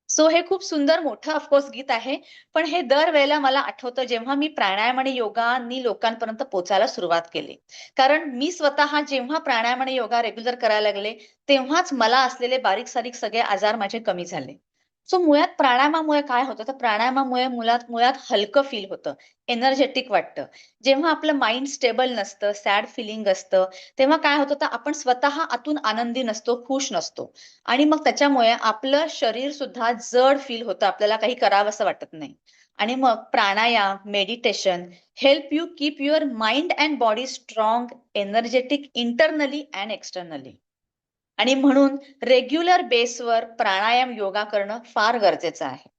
सो हे खूप सुंदर मोठं ऑफकोर्स गीत आहे. पण हे दरवेळेला मला आठवतं जेव्हा मी प्राणायाम आणि योगानी लोकांपर्यंत पोहोचायला सुरुवात केली. कारण मी स्वतः जेव्हा प्राणायाम आणि योगा रेग्युलर करायला लागले, तेव्हाच मला असलेले बारीक-सारीक सगळे आजार माझे कमी झाले. सो मुळात प्राणायामामुळे काय होतं, तर प्राणायामामुळे मुळात मुळात हलकं फील होतं, एनर्जेटिक वाटतं. जेव्हा आपलं माइंड स्टेबल नसतं, सॅड फीलिंग असतं, तेव्हा काय होतं, तर आपण स्वतः आतून आनंदी नसतो, खुश नसतो. आणि मग त्याच्यामुळे आपलं शरीर सुद्धा जड फील होतं, आपल्याला काही करावंसं वाटत नाही. आणि मग pranayama, meditation help you keep your mind and body strong, energetic internally and externally. आणि म्हणून रेग्युलर बेसवर प्राणायाम, योगा करणं फार गरजेचं आहे.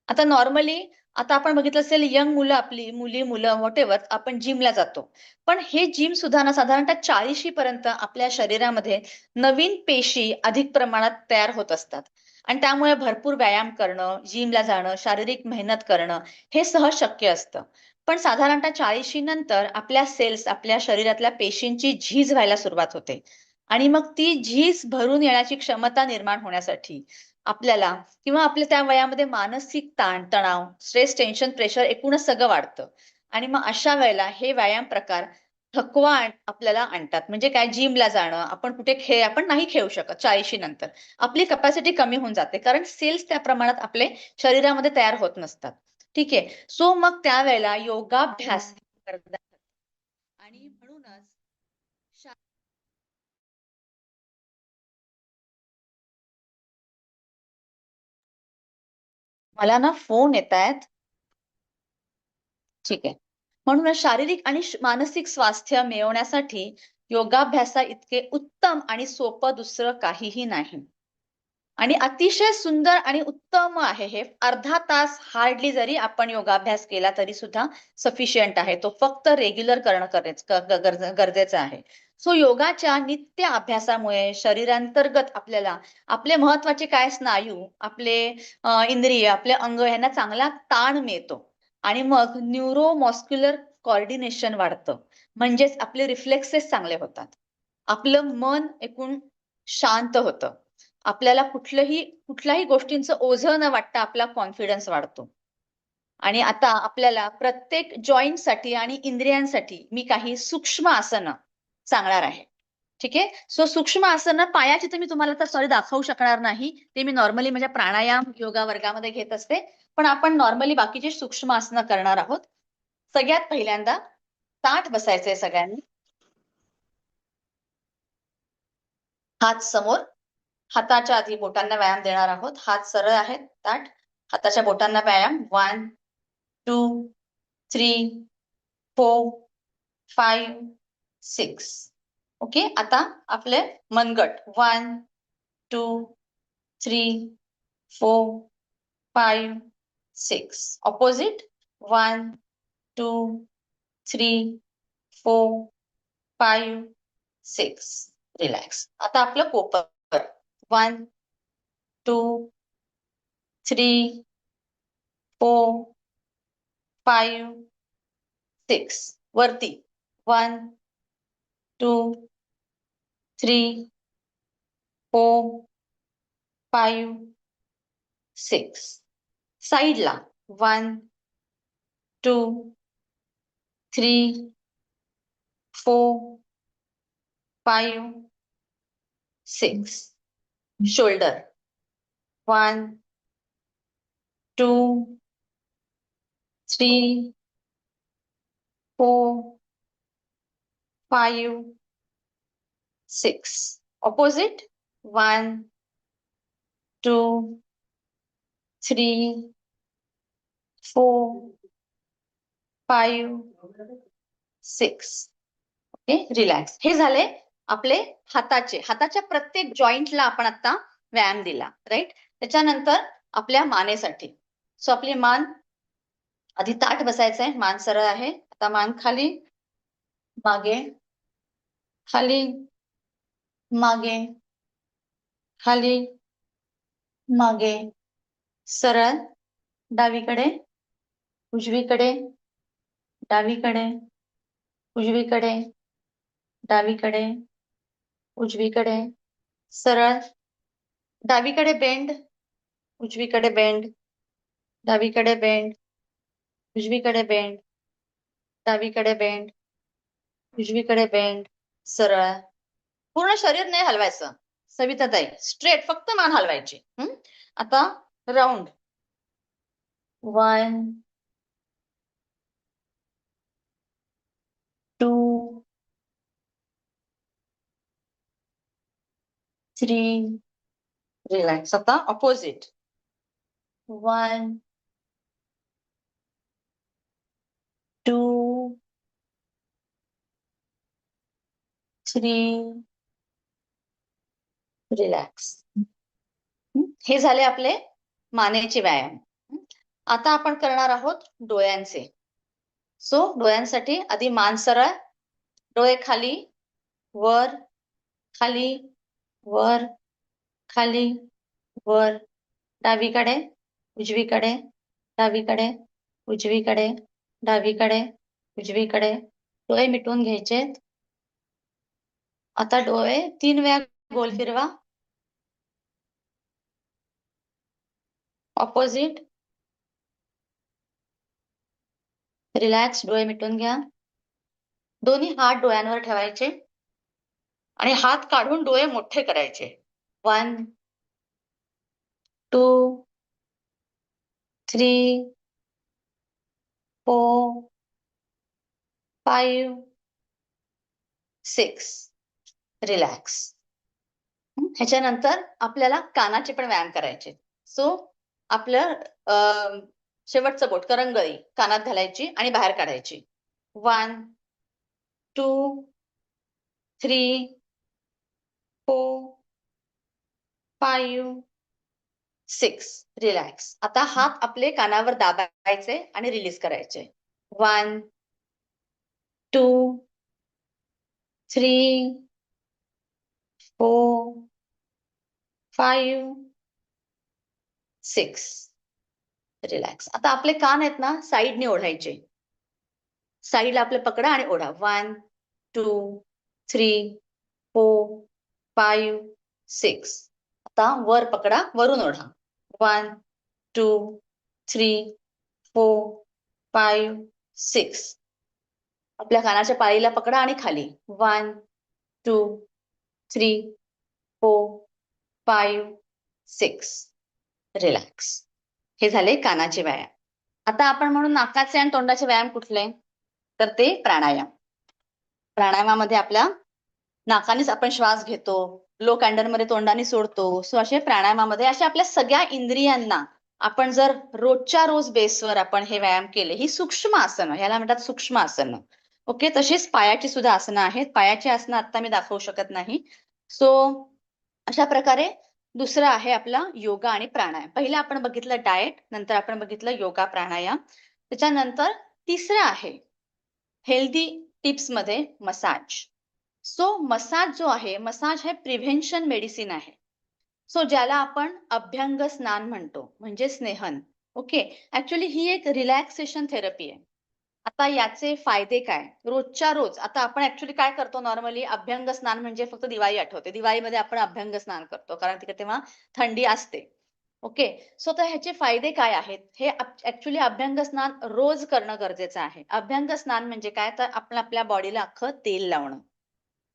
आता नॉर्मली आता आपण बघितलं असेल यंग मुलं आपली मुली मुलं व्हॉटेवर आपण जिमला जातो. पण हे जिम सुद्धा ना साधारणतः 40 पर्यंत आपल्या शरीरामध्ये नवीन पेशी अधिक प्रमाणात तयार होत असतात. आणि त्यामुळे भरपूर व्यायाम करणं, जिमला जाणं, शारीरिक मेहनत करणं हे सहज शक्य असतं. पण साधारणतः 40 नंतर आपल्या सेल्स, आपल्या शरीरातल्या पेशींची झीज व्हायला सुरुवात होते. आणि मग ती झीज भरून येण्याची क्षमता निर्माण होण्यासाठी आपल्याला किंवा आपल्या त्या वयामध्ये मानसिक ताण, तणाव, स्ट्रेस, टेन्शन, प्रेशर एकूणच सगळं वाढतं. आणि मग अशा वेळेला हे व्यायाम प्रकार थकवा आपल्याला आणतात. म्हणजे काय जिमला जाणं, आपण कुठे आपण नाही खेळू शकत 40 नंतर. आपली कपॅसिटी कमी होऊन जाते कारण सेल्स त्या प्रमाणात आपले शरीरामध्ये तयार होत नसतात. ठीक आहे. सो मग त्यावेळेला योगाभ्यास करतात. आणि म्हणूनच मला ना फोन येतायत. ठीक आहे. म्हणूनच शारीरिक आणि मानसिक स्वास्थ्य मिळवण्यासाठी योगाभ्यासा इतके उत्तम आणि सोपं दुसरं काहीही नाही. आणि अतिशय सुंदर आणि उत्तम आहे हे. अर्धा तास हार्डली जरी आपण योगाभ्यास केला तरी सुद्धा सफिशियंट आहे. तो फक्त रेग्युलर करणं गरजेचं आहे. सो योगाच्या नित्य अभ्यासामुळे शरीरांतर्गत आपल्याला आपले महत्वाचे काय स्नायू, आपले इंद्रिय, आपले अंग यांना चांगला ताण मिळतो. आणि मग न्यूरोमस्क्युलर कोऑर्डिनेशन वाढतं. म्हणजेच आपले रिफ्लेक्सेस चांगले होतात. आपलं मन एकूण शांत होतं. आपल्याला कुठल्याही गोष्टींचं ओझं न वाटता आपला कॉन्फिडन्स वाढतो. आणि आता आपल्याला प्रत्येक जॉईंटसाठी आणि इंद्रियांसाठी मी काही सूक्ष्म आसनं सांगणार आहे. ठीक आहे. सो सूक्ष्म आसनं पायाची तर मी तुम्हाला आता सॉरी दाखवू शकणार नाही. ते मी नॉर्मली माझ्या प्राणायाम योगा वर्गामध्ये घेत असते. पण आपण नॉर्मली बाकीचे सूक्ष्म आसनं करणार आहोत. सगळ्यात पहिल्यांदा ताठ बसायचंय सगळ्यांनी. हात समोर, हाताच्या आधी बोटांना व्यायाम देणार आहोत. हात सरळ आहेत, ताठ. हाताच्या बोटांना व्यायाम. 1, 2, 3, 4, 5, 6. ओके. आता आपले मनगट. 1, 2, 3, 4, 5, 6. ऑपोजिट. 1, 2, 3, 4, 5, 6. रिलॅक्स. आता आपलं कोपर. 1, 2, 3, 4, 5, 6. वरती. 1, 2, 3 4 5 6 साइडला 1 2 3 4 5 6 shoulder 1 2 3 4 5 6 opposite 1 2 3 4 5 6 ओके रिलॅक्स. हे झाले आपले हाताच्या प्रत्येक जॉईंटला आपण आता व्यायाम दिला राईट. त्याच्यानंतर आपल्या मानेसाठी सो आपली मान आधी ताठ बसायचं आहे, मान सरळ आहे. आता मान खाली मागे खाली मागे खाली मागे सरळ डावीकडे उजवीकडे डावीकडे उजवीकडे डावीकडे उजवीकडे सरळ डावीकडे बेंड उजवीकडे बेंड डावीकडे बेंड उजवीकडे बेंड डावीकडे बेंड उजवीकडे बेंड सरळ. पूर्ण शरीर नाही हलवायचं सविताताई, स्ट्रेट फक्त मान हलवायची. आता राऊंड 1 2 3 रिलॅक्स. आता ऑपोजिट 1 2 3 रिलॅक्स. हे झाले आपले मानेचे व्यायाम. आता आपण करणार आहोत डोळ्यांचे. सो डोळ्यांसाठी आधी मान सरळ, डोळे खाली वर खाली वर खाली वर डावीकडे उजवीकडे डावीकडे उजवीकडे डावीकडे उजवीकडे. डोळे मिटून घ्यायचेत. आता डोळे 3 वेळा गोल फिरवा. Opposite relax. डोळे मिटून घ्या. दोन्ही हात डोळ्यांवर ठेवायचे आणि हात काढून डोळे मोठे करायचे. 1 2 3 4 5 6 रिलॅक्स. ह्याच्यानंतर आपल्याला कानाचे पण व्यायाम करायचे. सो आपलं शेवटचं बोट करंगळी कानात घालायची आणि बाहेर काढायची. 1 2 3 4 5 6 रिलॅक्स. आता हात आपले कानावर दाबायचे आणि रिलीज करायचे. 1 2 3 4 5 6 रिलॅक्स. आता आपले कान आहेत ना साईडने ओढायचे. साईडला आपले पकडा आणि ओढा. 1 2 3 4 5 6. आता वर पकडा, वरून ओढा. 1 2 3 4 5 6. आपल्या कानाच्या पाळीला पकडा आणि खाली. 1 2 3 4 5 6 रिलॅक्स. हे झाले कानाचे व्यायाम. आता आपण म्हणून नाकाचे आणि तोंडाचे व्यायाम कुठले, तर ते प्राणायाम. प्राणायामामध्ये आपल्या नाकानेच आपण श्वास घेतो, लो कॅन्डरमध्ये तोंडाने सोडतो. सो असे प्राणायामामध्ये अशा आपल्या सगळ्या इंद्रियांना आपण जर रोजच्या रोज बेसवर आपण हे व्यायाम केले, ही सूक्ष्म आसनं, ह्याला म्हणतात सूक्ष्म आसनं. ओके. तशीच पायाची सुद्धा आसनं आहेत. पायाची आसनं आता मी दाखवू शकत नाही. सो अशा प्रकारे दुसरं आहे आपला योगा आणि प्राणायाम. पहिलं आपण बघितलं डाएट, नंतर आपण बघितलं योगा प्राणायाम. त्याच्यानंतर तिसरं आहे हेल्दी टिप्स मध्ये मसाज. सो मसाज जो आहे, मसाज हे प्रिव्हेन्शन मेडिसिन आहे. सो ज्याला आपण अभ्यंग स्नान म्हणतो, म्हणजे स्नेहन. ओके. ऍक्च्युअली ही एक रिलॅक्सेशन थेरपी आहे. आता याचे फायदे काय? रोजच्या रोज आता आपण ऍक्च्युली काय करतो नॉर्मली अभ्यंग स्नान म्हणजे फक्त दिवाळी आठवते. दिवाळीमध्ये आपण अभ्यंग स्नान करतो कारण तिकडे तेव्हा थंडी असते. ओके. सो तर ह्याचे फायदे काय आहेत? हे ऍक्च्युली अभ्यंग स्नान रोज करणं गरजेचं आहे. अभ्यंग स्नान म्हणजे काय? तर आपण आपल्या बॉडीला अख्खं तेल लावणं.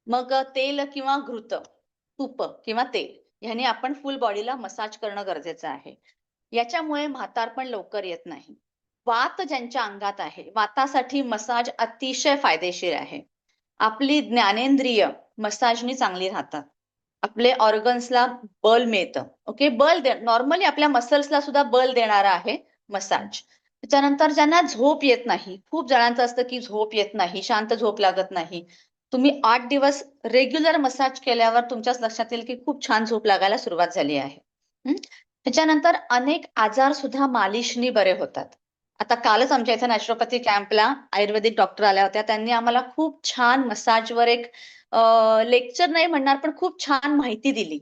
मग तेल किंवा घृत, तूप किंवा तेल ह्याने आपण फुल बॉडीला मसाज करणं गरजेचं आहे. याच्यामुळे म्हातारपण लवकर येत नाही. वात ज्यांच्या अंगात आहे, वातासाठी मसाज अतिशय फायदेशीर आहे. आपली ज्ञानेंद्रिय मसाजनी चांगली राहतात. आपले ऑर्गन्सला बल मिळतं. ओके, नॉर्मली आपल्या मसल्सला सुद्धा बल देणारा आहे मसाज. त्याच्यानंतर ज्यांना झोप येत नाही, खूप जणांचं असतं की झोप येत नाही, शांत झोप लागत नाही. तुम्ही 8 दिवस रेग्युलर मसाज केल्यावर तुमच्याच लक्षात येईल की खूप छान झोप लागायला सुरुवात झाली आहे. त्याच्यानंतर अनेक आजार सुद्धा मालिशनी बरे होतात. आता कालच आमच्या इथे नॅचरोपॅथी कॅम्पला आयुर्वेदिक डॉक्टर आल्या होत्या. त्यांनी आम्हाला खूप छान मसाजवर एक लेक्चर नाही म्हणणार पण खूप छान माहिती दिली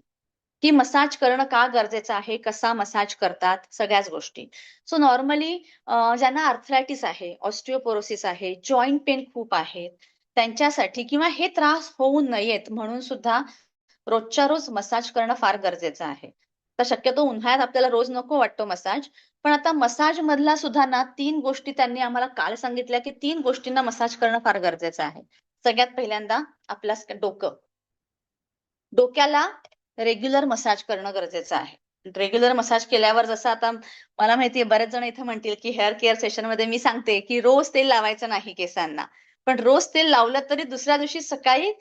की मसाज करणं का गरजेचं आहे, कसा मसाज करतात, सगळ्याच गोष्टी. सो नॉर्मली ज्यांना आर्थरायटिस आहे, ऑस्टिओपोरोसिस आहे, जॉईंट पेन खूप आहेत, त्यांच्यासाठी किंवा हे त्रास होऊ नयेत म्हणून सुद्धा रोजच्या रोज मसाज करणं फार गरजेचं आहे. तर शक्यतो उन्हाळ्यात आपल्याला रोज नको वाटतो मसाज, पण आता मसाज मधला सुद्धा ना 3 गोष्टी त्यांनी आम्हाला काल सांगितल्या की 3 गोष्टींना मसाज करणं फार गरजेचं आहे. सगळ्यात पहिल्यांदा आपलं डोकं. डोक्याला रेग्युलर मसाज करणं गरजेचं आहे. रेग्युलर मसाज केल्यावर जसं आता मला माहितीये बरेच जण इथे म्हणतील की हेअर केअर सेशन मध्ये मी सांगते की रोज तेल लावायचं नाही केसांना. पण रोज तेल लावलं तरी दुसऱ्या दिवशी सकाळी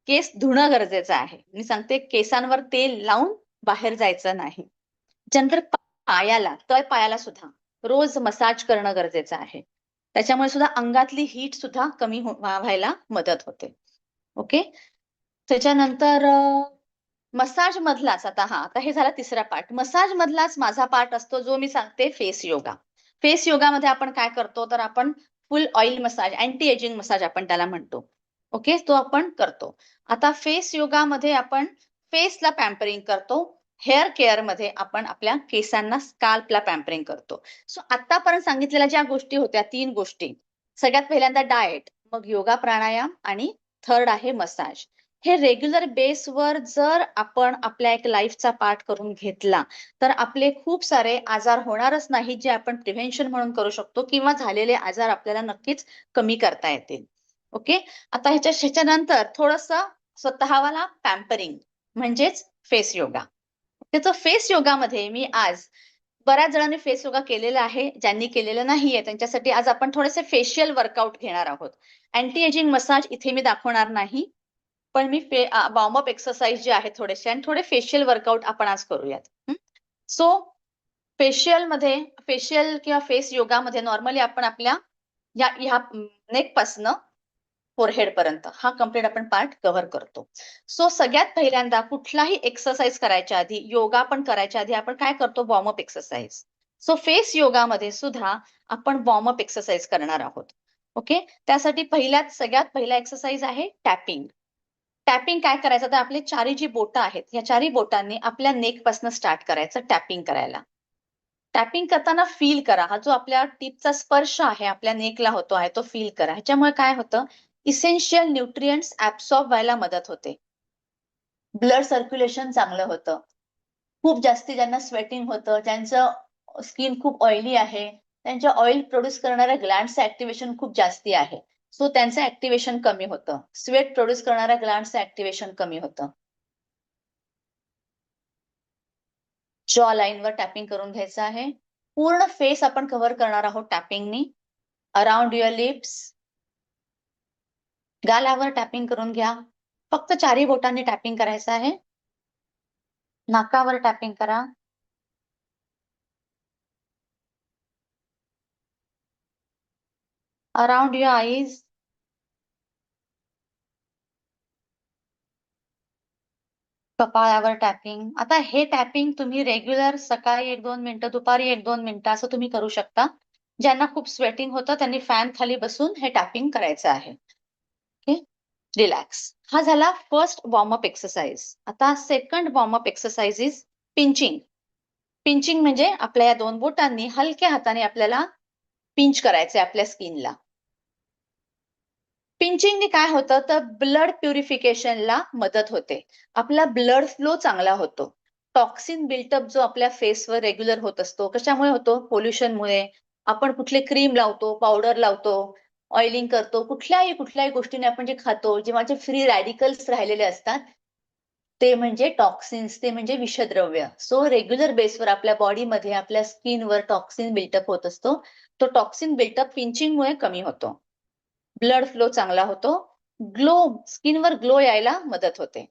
केस धुणं गरजेचं आहे. मी सांगते केसांवर तेल लावून बाहेर जायचं नाही. त्याच्यानंतर पायाला, तळ पायाला सुद्धा रोज मसाज करणं गरजेचं आहे. त्याच्यामुळे सुद्धा अंगातली हीट सुद्धा कमी व्हायला मदत होते. ओके. त्याच्यानंतर मसाज मधलाच आता हे झाला तिसरा पार्ट. मसाज मधलाच माझा पार्ट असतो जो मी सांगते फेस योगा. फेस योगामध्ये आपण काय करतो तर आपण फुल oil massage, anti ageing massage आपण त्याला म्हणतो. ओके, तो आपण करतो. आता फेस योगामध्ये आपण फेसला पॅम्परिंग करतो. हेअर केअर मध्ये आपण आपल्या केसांना स्काल्पला पॅम्परिंग करतो. सो आतापर्यंत सांगितलेल्या ज्या गोष्टी होत्या 3 गोष्टी, सगळ्यात पहिल्यांदा डाएट, मग योगा प्राणायाम आणि थर्ड आहे मसाज. हे रेग्युलर बेसवर जर आपण आपल्या एक लाईफचा पार्ट करून घेतला तर आपले खूप सारे आजार होणारच नाही, जे आपण प्रिव्हेन्शन म्हणून करू शकतो किंवा झालेले आजार आपल्याला नक्कीच कमी करता येतील. ओके. आता ह्याच्यानंतर थोडस स्वतःला पॅम्परिंग म्हणजेच फेस योगा. त्याचं फेस योगामध्ये मी आज बऱ्याच जणांनी फेस योगा केलेला आहे, ज्यांनी केलेलं नाहीये त्यांच्यासाठी आज आपण थोडेसे फेशियल वर्कआउट घेणार आहोत. अँटी एजिंग मसाज इथे मी दाखवणार नाही, पण मी वॉर्मअप एक्सरसाइज जे आहेत थोडेसे आणि थोडे फेशियल वर्कआउट आपण आज करूयात. सो फेशियल किंवा फेस योगामध्ये नॉर्मली आपण आपल्या ह्या नेक पासनं फोरहेड पर्यंत हा कम्प्लीट आपण पार्ट कव्हर करतो. सो सगळ्यात पहिल्यांदा कुठलाही एक्सरसाइज करायच्या आधी, योगा पण करायच्या आधी आपण काय करतो वॉर्मअप एक्सरसाइज. सो फेस योगामध्ये सुद्धा आपण वॉर्मअप एक्सरसाइज करणार आहोत. ओके. त्यासाठी सगळ्यात पहिला एक्सरसाइज आहे टॅपिंग. टॅपिंग काय करायचं तर आपले चारी जी बोटं आहेत, या चारी बोटांनी आपल्या नेक पासून स्टार्ट करायचं टॅपिंग करायला. टॅपिंग करताना फील करा, हा जो आपल्या टिपचा स्पर्श आहे आपल्या नेकला होतो आहे तो फील करा. ह्याच्यामुळे काय होतं इसेन्शियल न्यूट्रिएंट्स ऍब्सॉर्ब व्हायला मदत होते. ब्लड सर्क्युलेशन चांगलं होतं. खूप जास्ती ज्यांना स्वेटिंग होतं, ज्यांचं स्किन खूप ऑइली आहे, त्यांच्या ऑइल प्रोड्यूस करणाऱ्या ग्लँड्सचं ऍक्टिव्हेशन खूप जास्ती आहे. सो त्यांचं ऍक्टिव्हेशन कमी होतं. स्वेट प्रोड्यूस करणाऱ्या ग्लँड्सचं ऍक्टिव्हेशन कमी होतं. जॉ लाईनवर टॅपिंग करून घ्यायचं आहे. पूर्ण फेस आपण कव्हर करणार आहोत टॅपिंगनी. अराउंड युअर लिप्स, गालावर टॅपिंग करून घ्या. फक्त चारही बोटांनी टॅपिंग करायचं आहे. नाकावर टॅपिंग करा. अराउंड युअर आईज, कपाळावर टॅपिंग. आता हे टॅपिंग तुम्ही रेग्युलर सकाळी 1-2 मिनिटं, दुपारी 1-2 मिनिटं असं तुम्ही करू शकता. ज्यांना खूप स्वेटिंग होतं त्यांनी फॅन खाली बसून हे टॅपिंग करायचं आहे. Okay, relax. हा झाला फर्स्ट वॉर्मअप एक्सरसाइज. आता second warm up exercise is pinching. Pinching म्हणजे आपल्या या 2 बोटांनी हलक्या हाताने आपल्याला पिंच करायचंय आपल्या स्किनला. पिंचिंगने काय होतं तर ब्लड प्युरिफिकेशनला मदत होते. आपला ब्लड फ्लो चांगला होतो. टॉक्सिन बिल्टअप जो आपल्या फेसवर रेग्युलर होत असतो, कशामुळे होतो? पोल्युशनमुळे. आपण कुठले क्रीम लावतो, पावडर लावतो, ऑइलिंग करतो, कुठल्याही गोष्टीने आपण जे खातो, जेव्हा जे फ्री रॅडिकल्स राहिलेले असतात, ते म्हणजे टॉक्सिन्स, ते म्हणजे विषद्रव्य. सो रेग्युलर बेसवर आपल्या बॉडीमध्ये, आपल्या स्किनवर टॉक्सिन बिल्टअप होत असतो. तो टॉक्सिन बिल्टअप पिंचिंगमुळे कमी होतो. ब्लड फ्लो चांगला होतो. ग्लो, स्किनवर ग्लो यायला मदत होते.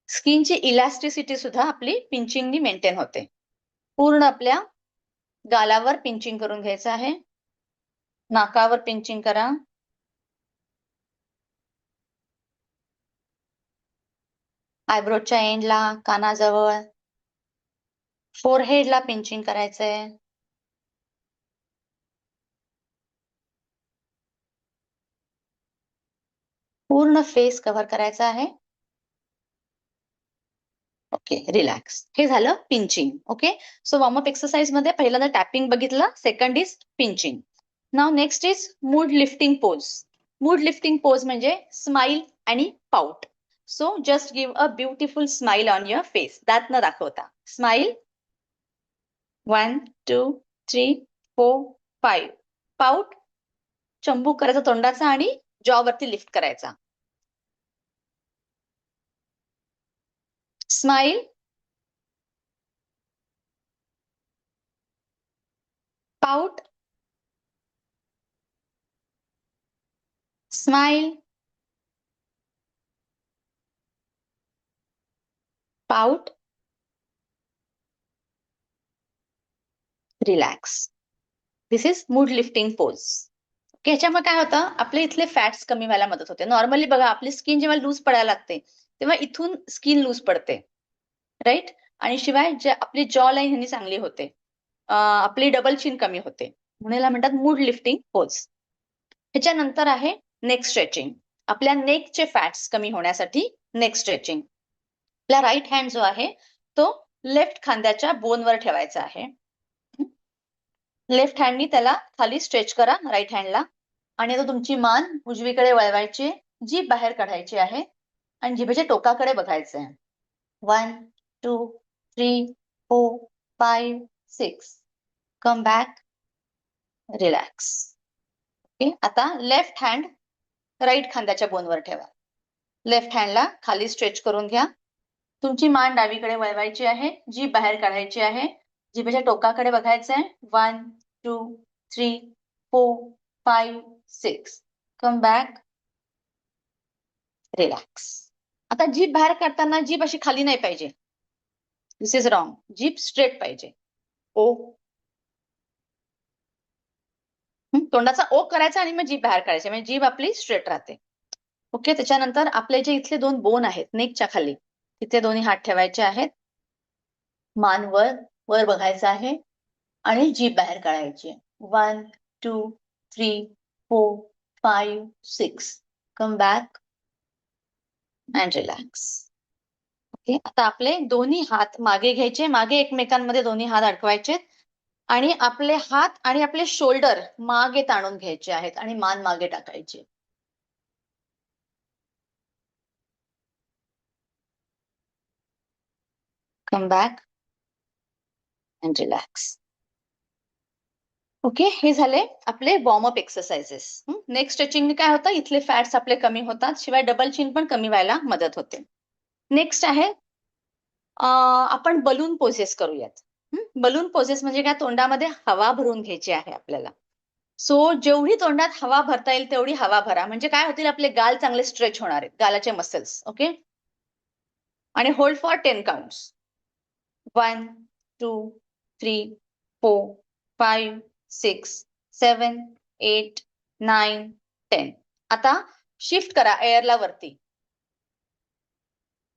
स्किनची इलॅस्टिसिटी सुद्धा आपली पिंचिंगनी मेंटेन होते. पूर्ण आपल्या गालावर पिंचिंग करून घ्यायचं आहे. नाकावर पिंचिंग करा. आयब्रोच्या एंडला, कानाजवळ, फोरहेडला पिंचिंग करायचंय. पूर्ण फेस कव्हर करायचा आहे. Okay, relax. हे झालं pinching. Okay, so warm up exercise मध्ये पहिल्यांदा टॅपिंग बघितलं, second is pinching. Now next is mood lifting pose. Mood lifting pose म्हणजे स्माइल आणि pout. So just give a beautiful smile on your face. दात न दाखवता. स्माइल. 1, 2, 3, 4, 5. पाउट. चंबू करायचा तोंडाचा आणि जॉ वरती लिफ्ट करायचा. Smile. Pout. Smile. Pout. Relax. This is mood lifting pose. ह्याच्यामुळे काय होतं, आपल्या इथले फॅट्स कमी व्हायला मदत होते. नॉर्मली बघा, आपली स्किन जेव्हा लूज पडायला लागते तेव्हा इथून स्किन लूज पडते, राईट? आणि शिवाय जे आपली जॉ लाईन ह्यांनी चांगली होते, आपली डबल चिन कमी होते, म्हणून याला म्हणतात मूड लिफ्टिंग पोज. ह्याच्यानंतर आहे नेक स्ट्रेचिंग. आपल्या नेकचे फॅट्स कमी होण्यासाठी नेक स्ट्रेचिंग. आपला राईट हँड जो आहे तो लेफ्ट खांद्याच्या बोनवर ठेवायचा आहे. लेफ्ट हँडनी त्याला खाली स्ट्रेच करा, राईट हँडला. आणि आता तुमची मान उजवीकडे वळवायची, जीभ बाहेर काढायची आहे आणि जिभेच्या टोकाकडे बघायचं आहे. 1, 2, 3, 4, 5, 6. Come back. रिलॅक्स. ओके, आता लेफ्ट हँड राईट खांद्याच्या बोनवर ठेवा. लेफ्ट हँडला खाली स्ट्रेच करून घ्या. तुमची मान डावीकडे वळवायची आहे, जीभ बाहेर काढायची आहे, जिभेच्या टोकाकडे बघायचं आहे. 1, 2, 3, 4, 5, 6. Come back. रिलॅक्स. आता जीभ बाहेर काढताना जीभ अशी खाली नाही पाहिजे. दिस इज रॉंग. जीभ स्ट्रेट पाहिजे. ओ. तोंडाचा ओ करायचा आणि मग जीभ बाहेर काढायची, म्हणजे जीभ आपली स्ट्रेट राहते. ओके, त्याच्यानंतर आपले जे इथले 2 बोन आहेत नेकच्या खाली, तिथे दोन्ही हात ठेवायचे आहेत. मान वर वर बघायचं आहे आणि जीभ बाहेर काढायची. 1, 2, 3, 4, 5, 6. Come back and relax. Okay, आता आपले दोन्ही हात मागे घ्यायचे, मागे एकमेकांमध्ये दोन्ही हात अडकवायचे आणि आपले हात आणि आपले शोल्डर मागे ताणून घ्यायचे आहेत आणि मान मागे टाकायची. Come back and relax. Okay, हे झाले आपले वॉर्मअप एक्सरसाइजेस. नेक्स्ट स्ट्रेचिंगने काय होतं, इथले फॅट्स आपले कमी होतात, शिवाय डबल चिन पण कमी व्हायला मदत होते. नेक्स्ट आहे आपण बलून पोजेस करूयात. बलून पोजेस म्हणजे काय, तोंडामध्ये हवा भरून घ्यायची आहे आपल्याला. सो जेवढी तोंडात हवा भरता येईल तेवढी हवा भरा, म्हणजे काय होतील, आपले गाल चांगले स्ट्रेच होणार आहेत, गालाचे मसल्स. ओके, आणि होल्ड फॉर 10 काउंट्स. 1, 2, 3, 4, 5, 6, 7, 8, 9, 10. आता शिफ्ट करा एअरला वरती,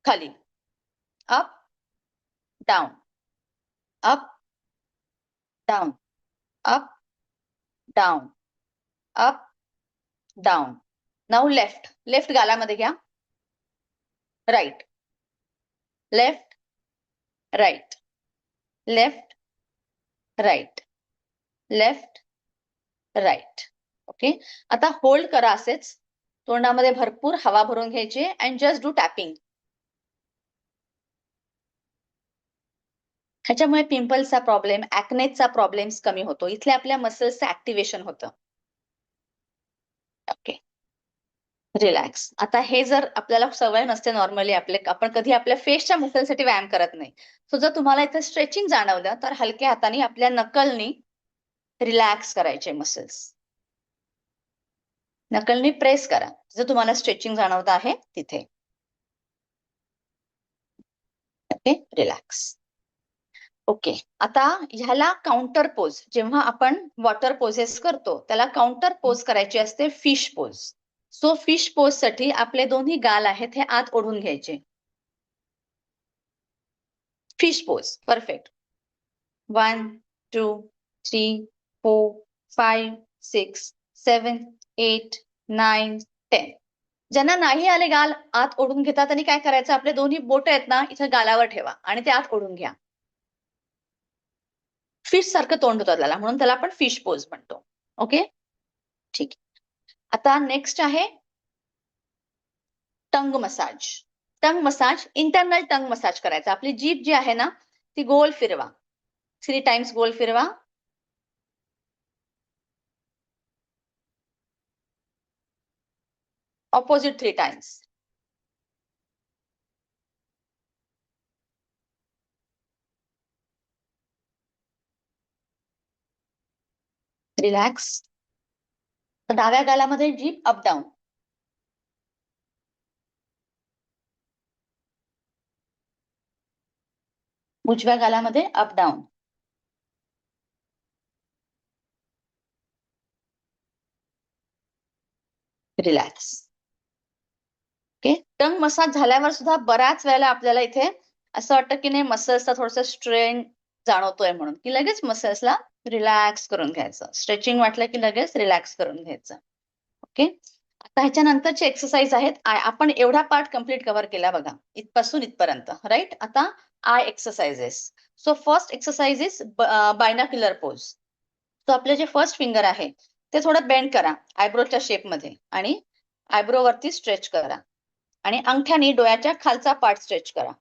खाली, up, down, up, down, up, down, up, down. Now left. Left गालामध्ये घ्या. Right, left, right, left, right, left, right. Okay, आता होल्ड करा असेच, तोंडामध्ये भरपूर हवा भरून घ्यायची अँड जस्ट डू टॅपिंग. ह्याच्यामुळे पिंपल्सचा प्रॉब्लेम, ऍक्नेचा प्रॉब्लेम्स कमी होतो. इथले आपल्या मसल्सचं ऍक्टिव्हेशन होतं. Okay, relax. आता हे जर आपल्याला सवय नसते नॉर्मली, आपण कधी आपल्या फेसच्या मसलसाठी व्यायाम करत नाही. सो जर तुम्हाला इथे स्ट्रेचिंग जाणवलं तर हलक्या हाताने आपल्या नकलनी रिलॅक्स करायचे मसल्स. नकलनी प्रेस करा जर तुम्हाला स्ट्रेचिंग जाणवत आहे तिथे. Okay, relax. ओके, आता ह्याला काउंटर पोज, जेव्हा आपण वॉटर पोजेस करतो त्याला काउंटर पोज करायची असते, fish pose. So fish pose साठी आपले दोन्ही गाल आहेत हे आत ओढून घ्यायचे. Fish pose, perfect. 1 2 3 4 5 6 7 8 9 10. ज्यांना नाही आले गाल आत ओढून घेतात आणि काय करायचं, आपले दोन्ही बोट आहेत ना इथं गालावर ठेवा आणि ते आत ओढून घ्या. फिश सारखं तोंड होतं त्याला, म्हणून त्याला आपण फिश पोज म्हणतो. ओके, ठीक. आता नेक्स्ट आहे टंग मसाज. टंग मसाज, इंटरनल टंग मसाज करायचा. आपली जीभ जी आहे ना ती गोल फिरवा, 3 टाइम्स गोल फिरवा. Opposite 3 times. रिलॅक्स. डाव्या गालामध्ये जीभ अप डाऊन. उजव्या गालामध्ये अप डाऊन. रिलॅक्स. ओके, टंग मसाज झाल्यावर सुद्धा बऱ्याच वेळेला आपल्याला इथे असं वाटतं की नाही मसल्सचा थोडंसं स्ट्रेन जाणवतोय म्हणून, की लगेच मसल्सला रिलॅक्स करून घ्यायचं. स्ट्रेचिंग वाटलं की लगेच रिलॅक्स करून घ्यायचं. ओके, आता ह्याच्यानंतरचे एक्सरसाइज आहेत. आपण एवढा पार्ट कम्प्लीट कव्हर केला बघा, इथपासून इथपर्यंत, राईट. आता eye exercises. So first exercise is binocular pose. So आपले जे फर्स्ट फिंगर आहे ते थोडं बेंड करा आयब्रोच्या शेपमध्ये आणि आयब्रो वरती स्ट्रेच करा आणि अंगठ्याने डोळ्याच्या खालचा पार्ट स्ट्रेच करा.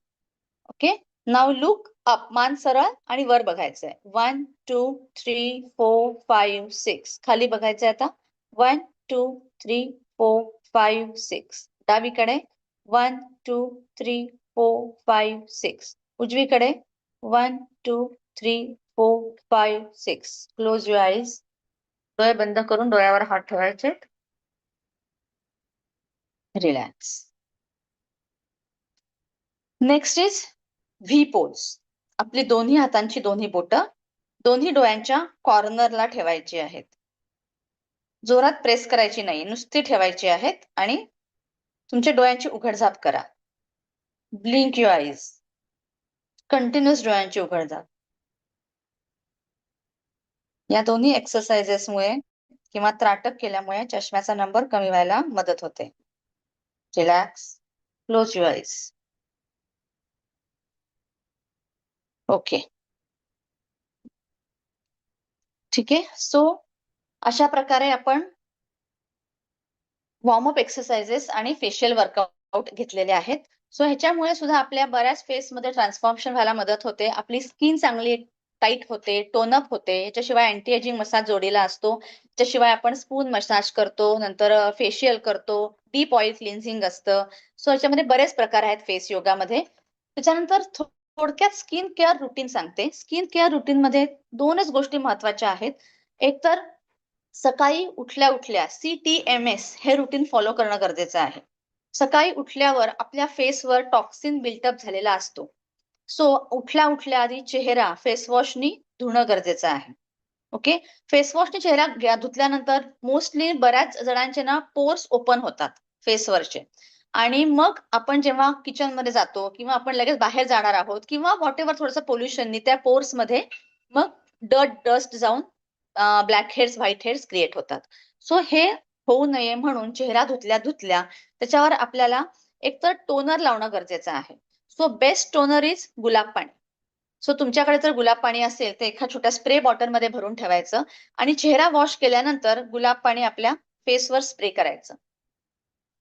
ओके, नाव लुक अप, मान सरळ आणि वर बघायचंय. 1 2 3 4 5 6. खाली बघायचंय आता. 1 2 3 4 5 6. डावीकडे 1 2 3 4 5 6. उजवीकडे 1 2 3 4 5 6. Close your eyes. डोळे बंद करून डोळ्यावर हात ठेवायचे. Relax. Next is V pose. आपली दोन्ही हातांची दोन्ही बोटं दोन्ही डोळ्यांच्या कॉर्नरला ठेवायची आहेत. जोरात प्रेस करायची नाही, नुसती ठेवायची आहेत आणि तुमच्या डोळ्यांची उघडझाप करा. Blink your eyes. कंटिन्युअस डोळ्यांची उघडझाप. या दोन्ही एक्सरसाइजेसमुळे किंवा त्राटक केल्यामुळे चष्म्याचा नंबर कमी व्हायला मदत होते. Relax. Close your eyes. Okay, ठीक आहे. सो अशा प्रकारे आपण वॉर्मअप एक्सरसाइजेस आणि फेशियल वर्कआउट घेतलेले आहेत. सो ह्याच्यामुळे सुद्धा आपल्या बऱ्याच फेसमध्ये ट्रान्सफॉर्मेशन व्हायला मदत होते. आपली स्किन चांगली टाईट होते, टोनअप होते. याच्याशिवाय अँटी एजिंग मसाज जोडीला असतो. त्याच्याशिवाय आपण स्पून मसाज करतो, नंतर फेशियल करतो, डीप ऑइल क्लिन्झिंग असतं. सो याच्यामध्ये बरेच प्रकार आहेत फेस योगामध्ये. त्याच्यानंतर थोडक्यात स्किन केअर रुटीन सांगते. स्किन केअर रुटीन मध्ये 2च गोष्टी महत्वाच्या आहेत. एक तर सकाळी उठल्या उठल्या CTMS हे रुटीन फॉलो करणं गरजेचं आहे. सकाळी उठल्यावर आपल्या फेसवर टॉक्सिन बिल्टअप झालेला असतो. सो उठल्या उठल्या आधी चेहरा फेसवॉशनी धुणं गरजेचं आहे. ओके, फेसवॉशने चेहरा धुतल्यानंतर मोस्टली बऱ्याच जणांचे ना पोर्स ओपन होतात फेसवरचे आणि मग आपण जेव्हा किचन मध्ये जातो किंवा आपण लगेच बाहेर जाणार आहोत किंवा व्हॉट एव्हर थोडंसं पोल्युशननी त्या पोर्स मध्ये मग डस्ट जाऊन black heads, white heads create होतात. सो हे होऊ नये म्हणून चेहरा धुतल्या धुतल्या त्याच्यावर आपल्याला एकतर टोनर लावणं गरजेचं आहे. सो बेस्ट टोनर इज गुलाब पाणी. सो तुमच्याकडे जर गुलाब पाणी असेल तर एका छोट्या स्प्रे बॉटलमध्ये भरून ठेवायचं आणि चेहरा वॉश केल्यानंतर गुलाब पाणी आपल्या फेसवर स्प्रे करायचं.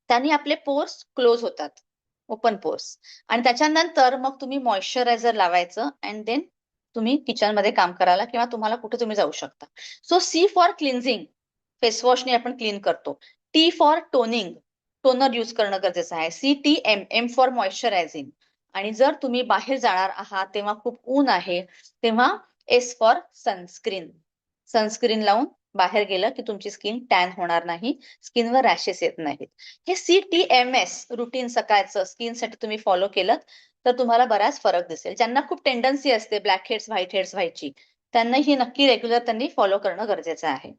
त्याने आपले पोर्स क्लोज होतात, ओपन पोर्स. आणि त्याच्यानंतर मग तुम्ही मॉइश्चरायझर लावायचं अँड देन तुम्ही किचनमध्ये काम करायला किंवा तुम्हाला कुठे तुम्ही जाऊ शकता. सो सी फॉर क्लिन्झिंग, फेसवॉशने आपण क्लीन करतो. T for toning, toner use करणं गरजेचं आहे. CTM, M for moisturizing. आणि जर तुम्ही बाहेर जाणार आहात तेव्हा खूप ऊन आहे तेव्हा S फॉर सनस्क्रीन. सनस्क्रीन लावून बाहेर गेलं की तुमची स्किन टॅन होणार नाही, स्किनवर रॅशेस येत नाहीत. हे CTMS रुटीन सकाळचं स्किनसाठी तुम्ही फॉलो केलं तर तुम्हाला बराच फरक दिसेल. ज्यांना खूप टेंडन्सी असते ब्लॅक हेड्स, व्हाईट हेड्स व्हायची, त्यांना ही नक्की रेग्युलर त्यांनी फॉलो करणं गरजेचं आहे.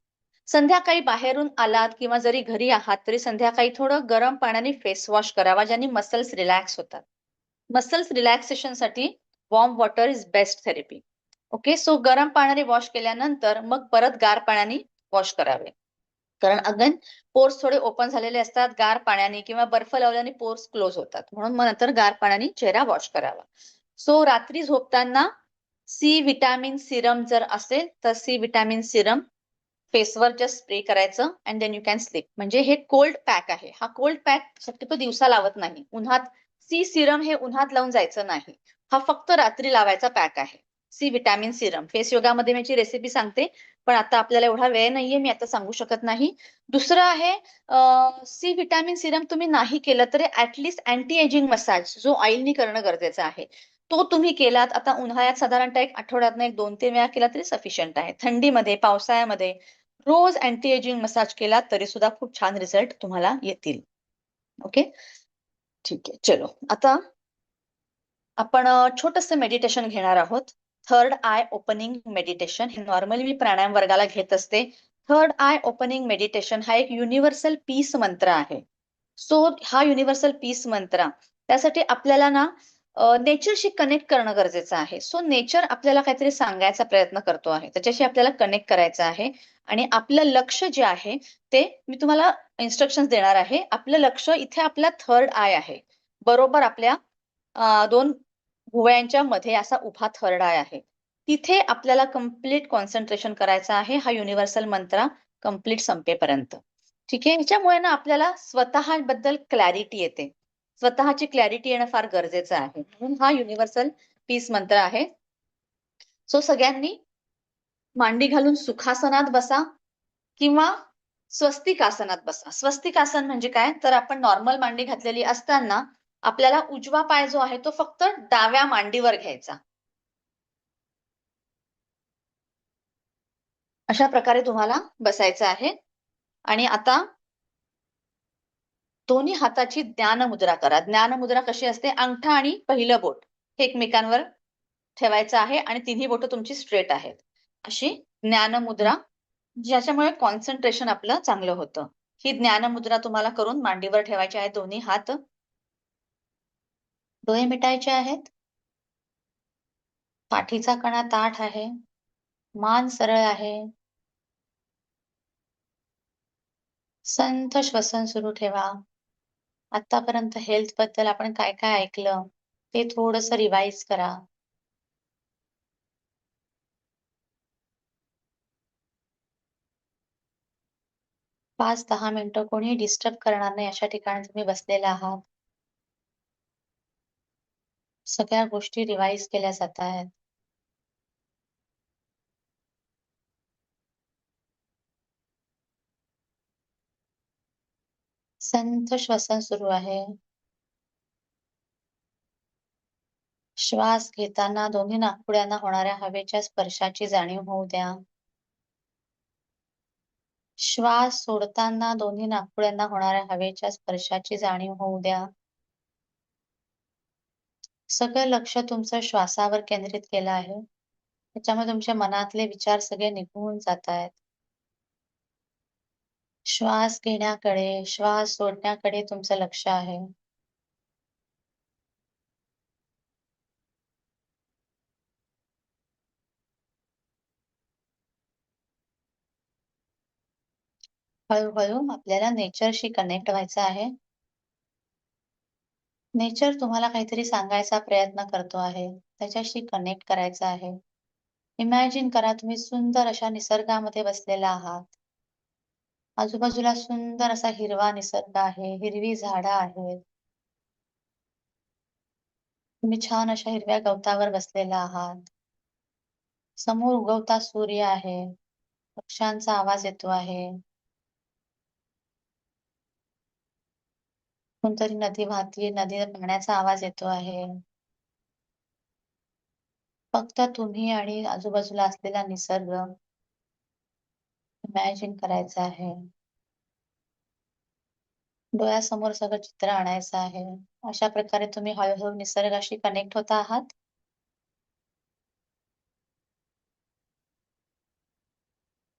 संध्याकाळी बाहेरून आलात किंवा जरी घरी आहात तरी संध्याकाळी थोडं गरम पाण्याने फेस वॉश करावा, ज्याने मसल्स रिलॅक्स होतात. मसल्स रिलॅक्सेशनसाठी warm water is best therapy. Okay, so गरम पाण्याने वॉश केल्यानंतर मग परत गार पाण्याने वॉश करावे. कारण अगेन पोर्स थोडे ओपन झालेले असतात गार पाण्याने किंवा बर्फ लावल्याने पोर्स क्लोज होतात. म्हणून मग नंतर गार पाण्याने चेहरा वॉश करावा. सो रात्री झोपताना सी विटॅमिन सिरम जर असेल तर सी विटॅमिन सिरम फेसवर जस्ट स्प्रे करायचं and then you can sleep. म्हणजे हे कोल्ड पॅक आहे. हा कोल्ड पॅक शक्यतो दिवसा लावत नाही. उन्हात सी सिरम हे उन्हात लावून जायचं नाही. हा फक्त रात्री लावायचा पॅक आहे. सी विटॅमिन सिरम फेस योगामध्ये मी रेसिपी सांगते, पण आता आपल्याला एवढा वेळ नाहीये, मी आता सांगू शकत नाही. दुसरं आहे सी विटॅमिन सिरम तुम्ही नाही केलं तरी ऍटलिस्ट अँटी एजिंग मसाज जो ऑइलनी करणं गरजेचं आहे तो तुम्ही केलात. आता उन्हाळ्यात साधारणतः एक आठवड्यातनं एक 2-3 वेळा केला तरी सफिशियंट आहे. थंडीमध्ये, पावसाळ्यामध्ये रोज अँटी एजिंग मसाज केला तरी सुद्धा खूप छान रिझल्ट तुम्हाला येतील. ओके, ठीक आहे. चलो आता आपण छोटंसं मेडिटेशन घेणार आहोत. Third eye opening meditation. हे नॉर्मली मी प्राणायाम वर्गाला घेत असते. थर्ड आय ओपनिंग मेडिटेशन हा एक युनिव्हर्सल पीस मंत्र आहे. सो हा युनिव्हर्सल पीस मंत्र त्यासाठी आपल्याला ना नेचरशी कनेक्ट करणं गरजेचं आहे. सो नेचर आपल्याला काहीतरी सांगायचा प्रयत्न करतो आहे, त्याच्याशी आपल्याला कनेक्ट करायचं आहे. आणि आपलं लक्ष जे आहे ते मी तुम्हाला इन्स्ट्रक्शन देणार आहे. आपलं लक्ष इथे आपला थर्ड आय आहे, बरोबर आपल्या दोन भुवयांच्या मध्ये असा उभा थर्ड आय आहे. तिथे आपल्याला कम्प्लीट कॉन्सन्ट्रेशन करायचं आहे हा युनिव्हर्सल मंत्र कम्प्लीट संपेपर्यंत. ठीक आहे, ह्याच्यामुळे ना आपल्याला स्वतःबद्दल क्लॅरिटी येते. स्वतःची क्लॅरिटी येणं फार गरजेचं आहे. म्हणून हा युनिव्हर्सल पीस मंत्र आहे. सो सगळ्यांनी मांडी घालून सुखासनात बसा किंवा स्वस्तिक आसनात बसा. स्वस्तिक आसन म्हणजे काय, तर आपण नॉर्मल मांडी घातलेली असताना आपल्याला उजवा पाय जो आहे तो फक्त डाव्या मांडीवर घ्यायचा. अशा प्रकारे तुम्हाला बसायचं आहे. आणि आता दोन्ही हाताची ज्ञान मुद्रा करा. ज्ञान मुद्रा कशी असते, अंगठा आणि पहिलं बोट हे एकमेकांवर ठेवायचं आहे आणि तिन्ही बोट तुमची स्ट्रेट आहेत. अशी ज्ञान मुद्रा, ज्याच्यामुळे कॉन्सन्ट्रेशन आपलं चांगलं होतं. ही ज्ञान मुद्रा तुम्हाला करून मांडीवर ठेवायची आहे. दोन्ही हात, डोळे मिटायचे आहेत. पाठीचा कणा ताठ आहे, मान सरळ आहे. संथ श्वसन सुरू ठेवा. आतापर्यंत हेल्थ बद्दल आपण काय काय ऐकलं ते थोडंसं रिवाइज करा. 5-10 मिनिटं कोणी डिस्टर्ब करणार नाही अशा ठिकाणी तुम्ही बसलेला आहात. सगळ्या गोष्टी रिवाइज केल्या जात आहेत. संथ श्वसन सुरू आहे. श्वास घेताना दोन्ही नाकपुड्यांना होणाऱ्या हवेच्या स्पर्शाची जाणीव होऊ द्या. श्वास सोडताना दोन्ही नाकपुड्यांना होणाऱ्या हवेच्या स्पर्शाची जाणीव होऊ द्या. सगळं लक्ष तुमचं श्वासावर केंद्रित केलं आहे. त्याच्यामुळे तुमच्या मनातले विचार सगळे निघून जात आहेत. श्वास घेण्याकडे, श्वास सोडण्याकडे तुमचं लक्ष आहे. हळूहळू आपल्याला नेचरशी कनेक्ट व्हायचं आहे. नेचर तुम्हाला काहीतरी सांगायचा प्रयत्न करतो आहे. त्याच्याशी कनेक्ट करायचं आहे. इमॅजिन करा तुम्ही सुंदर अशा निसर्गामध्ये बसलेला आहात. आजूबाजूला सुंदर असा हिरवा निसर्ग आहे, हिरवी झाडं आहेत. तुम्ही छान अशा हिरव्या गवतावर बसलेला आहात. समोर उगवता सूर्य आहे. पक्ष्यांचा आवाज येतो आहे. कोणतरी नदी वाहतीये, नदी पाण्याचा आवाज येतो आहे. फक्त तुम्ही आणि आजूबाजूला असलेला निसर्ग इमॅजिन करायचा आहे. डोळ्यासमोर सगळं चित्र आणायचं आहे. अशा प्रकारे तुम्ही हळू-हळू निसर्गाशी कनेक्ट होत आहात.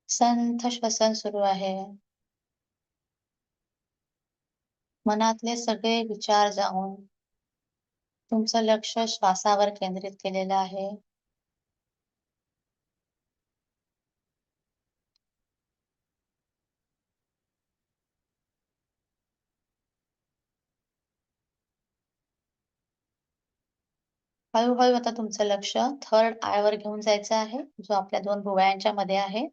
संथ श्वसन सुरू आहे. मनातले सगळे विचार जाऊन तुमचं लक्ष श्वासावर केंद्रित केलेलं आहे. हळू-हळू आता तुमचं लक्ष थर्ड आयवर घेऊन जायचं आहे, जो आपल्या 2 भुवयांच्या मध्ये आहे.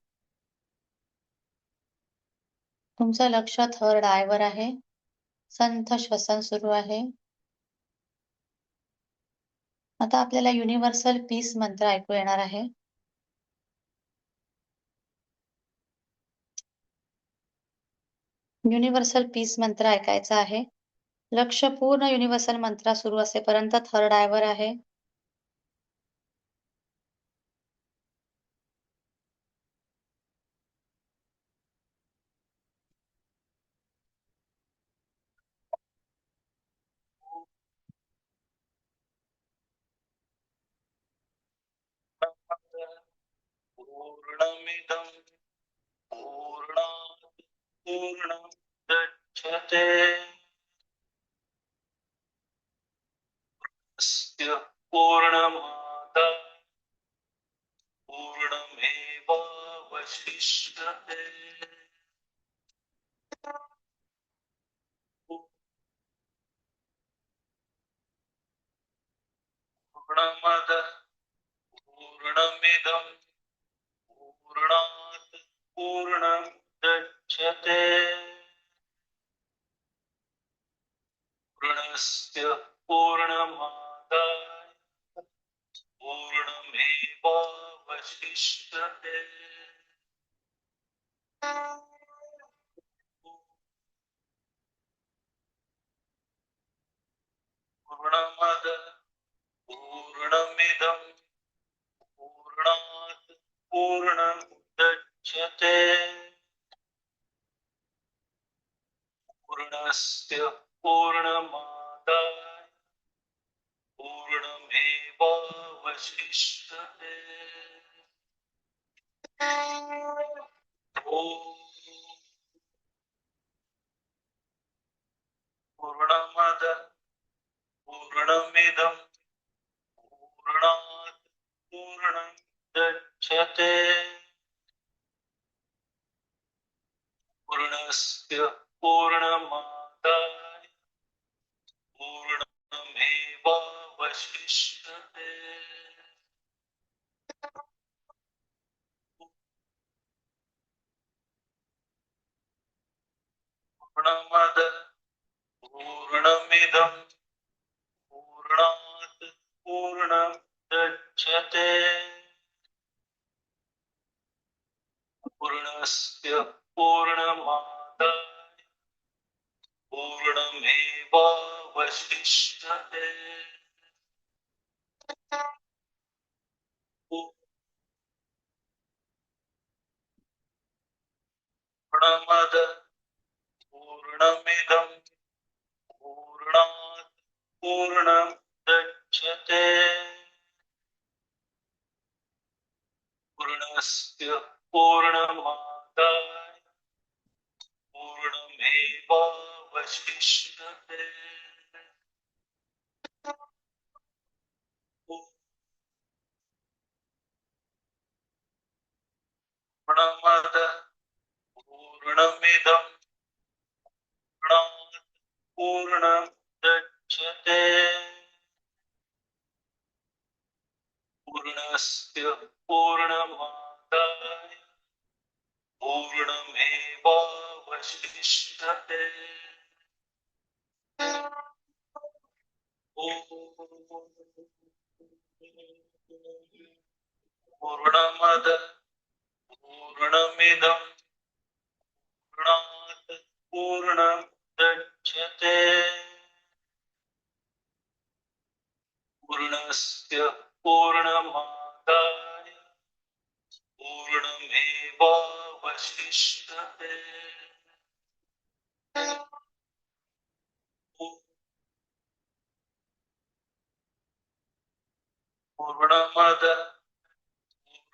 तुमचं लक्ष थर्ड आयवर आहे. संथ श्वसन सुरू आहे. आता आपल्याला युनिव्हर्सल पीस मंत्र ऐकू येणार आहे. युनिव्हर्सल पीस मंत्र ऐकायचा आहे. लक्ष पूर्ण युनिव्हर्सल मंत्र सुरू असेपर्यंत थर्ड आयवर आहे.
पूर्णमिदं पूर्णात् पूर्णमुदच्यते स्य पूर्णमादाय पूर्णमेवावशिष्यते। पूर्णमदः पूर्णमिदं पूर्णात् पूर्णमुदच्यते पूर्णस्य पूर्णमादाय पूर्णमेवावशिष्यते। पूर्णमदः पूर्णमिदं पूर्णात् पूर्णमुदच्यते पूर्णस्य पूर्णमादाय पूर्णमेवावशिष्यते। पूर्णमदः पूर्णमिदं पूर्णात् पूर्णमुदच्यते पूर्णस्य पूर्णमादाय पूर्णमेवावशिष्यते। पूर्णमदः पूर्णमिदं पूर्णात् पूर्णमुदच्यते पूर्णस्य पूर्णमादाय पूर्णमेवावशिष्यते। पूर्णमदः पूर्णमिदं पूर्णात् पूर्णमुदच्यते पूर्णस्य पूर्णमादाय पूर्णमेवावशिष्यते। पूर्णमदः पूर्णमिदं पूर्णात् पूर्णमुदच्यते पूर्णस्य पूर्णमादाय पूर्णमेवावशिष्यते। पूर्णमद पूर्णमिदं पूर्णात् पूर्णमुदच्यते। पूर्णस्य पूर्णमादाय पूर्णमेवावशिष्यते। पूर्णमद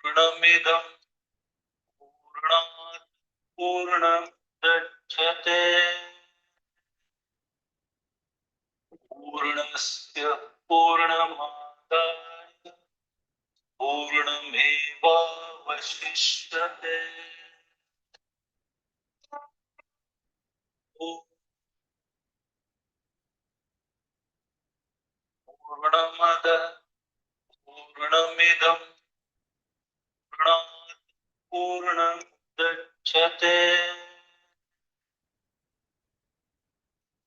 पूर्णमिदं पूर्णात् पूर्णमुदच्यते। पूर्णस्य पूर्णमादाय पूर्णमेवावशिष्यते। पूर्णमद पूर्णमिदं पूर्णात् पूर्णमुदच्यते।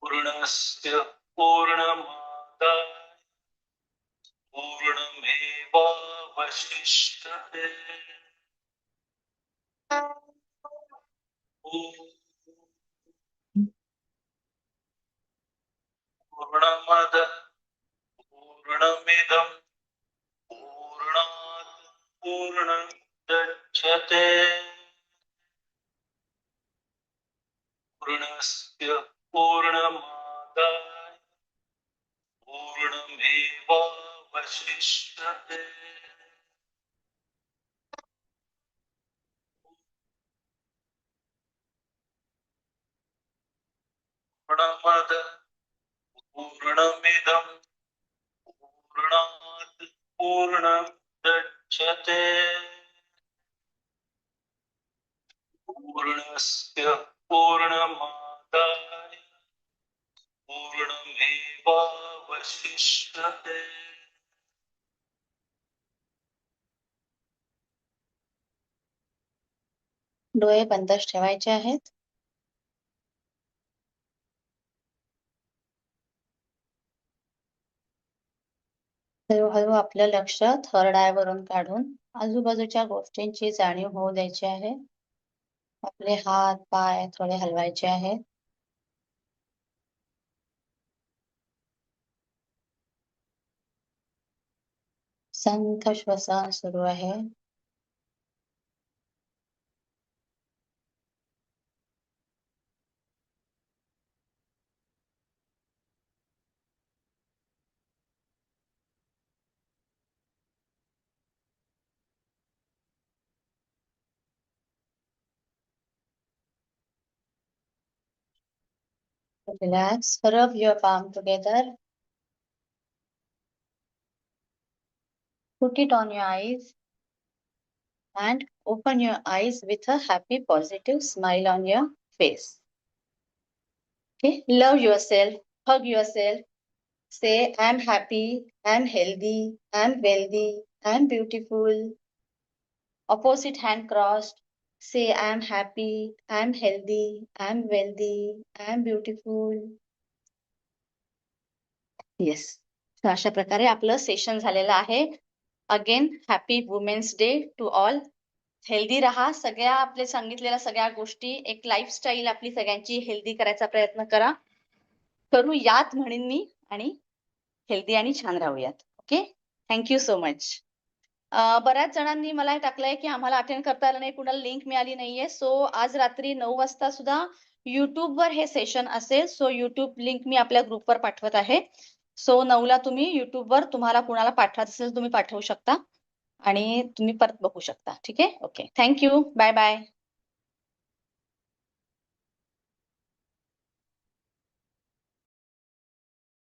पूर्णस्य पूर्णमादाय पूर्णमेवावशिष्यते। पूर्णमद पूर्णमिदं पूर्णात् पूर्णमुदच्यते। पूर्णस्य पूर्णमादाय पूर्णमेवावशिष्यते। पूर्णमद पूर्णमिदं पूर्णात् पूर्णमुदच्यते। पूर्णस्य पूर्णमादाय पूर्णमेवावशिष्यते।
डोळे बंदच ठेवायचे आहेत. हळूहळू आपलं लक्ष थर्ड आय वरून काढून आजूबाजूच्या गोष्टींची जाणीव होऊ द्यायची आहे. आपले हात पाय थोडे हलवायचे आहेत. संथ श्वसन सुरू आहे. Relax. Rub your palm together. Put it on your eyes and open your eyes with a happy, positive smile on your face. Okay, love yourself, hug yourself. Say, I'm happy, I'm healthy, I'm wealthy, I'm beautiful. Opposite hand crossed. Say, I'm happy, I'm healthy, I'm wealthy, I'm beautiful. Yes. तर अशा प्रकारे आपलं session झालेलं आहे. Again happy women's day to all. Healthy राहा. सगळ्या आपले सांगितलेल्या सगळ्या गोष्टी, एक लाईफस्टाईल आपली सगळ्यांची हेल्दी करायचा प्रयत्न करूयात म्हणेन मी, आणि हेल्दी आणि छान राहूयात. Okay, thank you so much. बऱ्याच जणांनी मला हे टाकलंय की आम्हाला अटेंड करता आलं नाही, कुणाला लिंक मिळाली नाहीये. सो आज रात्री 9 वाजता सुद्धा युट्यूबवर हे सेशन असेल. सो युट्यूब लिंक मी आपल्या ग्रुपवर पाठवत आहे. सो 9ला तुम्ही युट्यूबवर तुम्हाला कुणाला पाठवायचं असेल तुम्ही पाठवू शकता आणि तुम्ही परत बघू शकता. ठीक आहे, ओके, थँक्यू, बाय बाय.